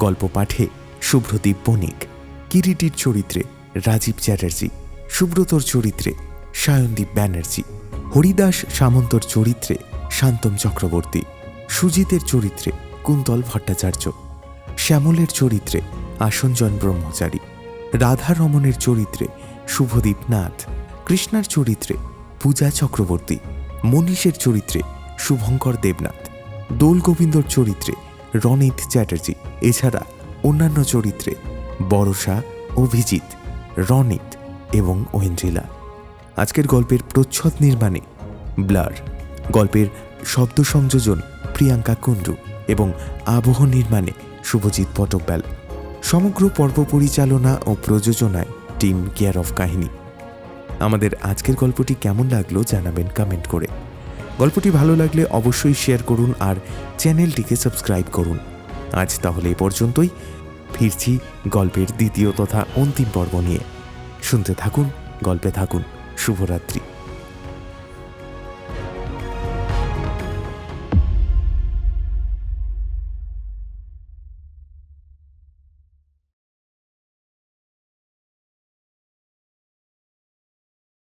গল্প পাঠে শুভ্রদীপ বণিক, কিরিটির চরিত্রে রাজীব চ্যাটার্জি, সুব্রতর চরিত্রে সায়নদীপ ব্যানার্জি, হরিদাস সামন্তর চরিত্রে শান্তম চক্রবর্তী, সুজিতের চরিত্রে কুন্তল ভট্টাচার্য, শ্যামলের চরিত্রে আসঞ্জন ব্রহ্মচারী, রাধা রমণের চরিত্রে শুভদীপ নাথ, কৃষ্ণার চরিত্রে পূজা চক্রবর্তী, মনীষের চরিত্রে শুভঙ্কর দেবনাথ, দোল গোবিন্দর চরিত্রে রনিত চ্যাটার্জি, এছাড়া অন্যান্য চরিত্রে বরষা, অভিজিৎ, রনিত এবং ঐন্দ্রিলা। আজকের গল্পের প্রচ্ছদ নির্মাণে ব্লার, গল্পের শব্দ সংযোজন প্রিয়াঙ্কা কুণ্ডু এবং আবহ নির্মাণে শুভজিৎ পটকবেল। সমগ্র পর্ব পরিচালনা ও প্রযোজনায় টিম কেয়ার অফ কাহিনী। আমাদের আজকের গল্পটি কেমন লাগলো জানাবেন কমেন্ট করে। গল্পটি ভালো লাগলে অবশ্যই শেয়ার করুন আর চ্যানেলটিকে সাবস্ক্রাইব করুন। আজ তাহলে এ পর্যন্তই। ফিরছি গল্পের দ্বিতীয় তথা অন্তিম পর্ব নিয়ে। শুনতে থাকুন, গল্পে থাকুন। শুভরাত্রি।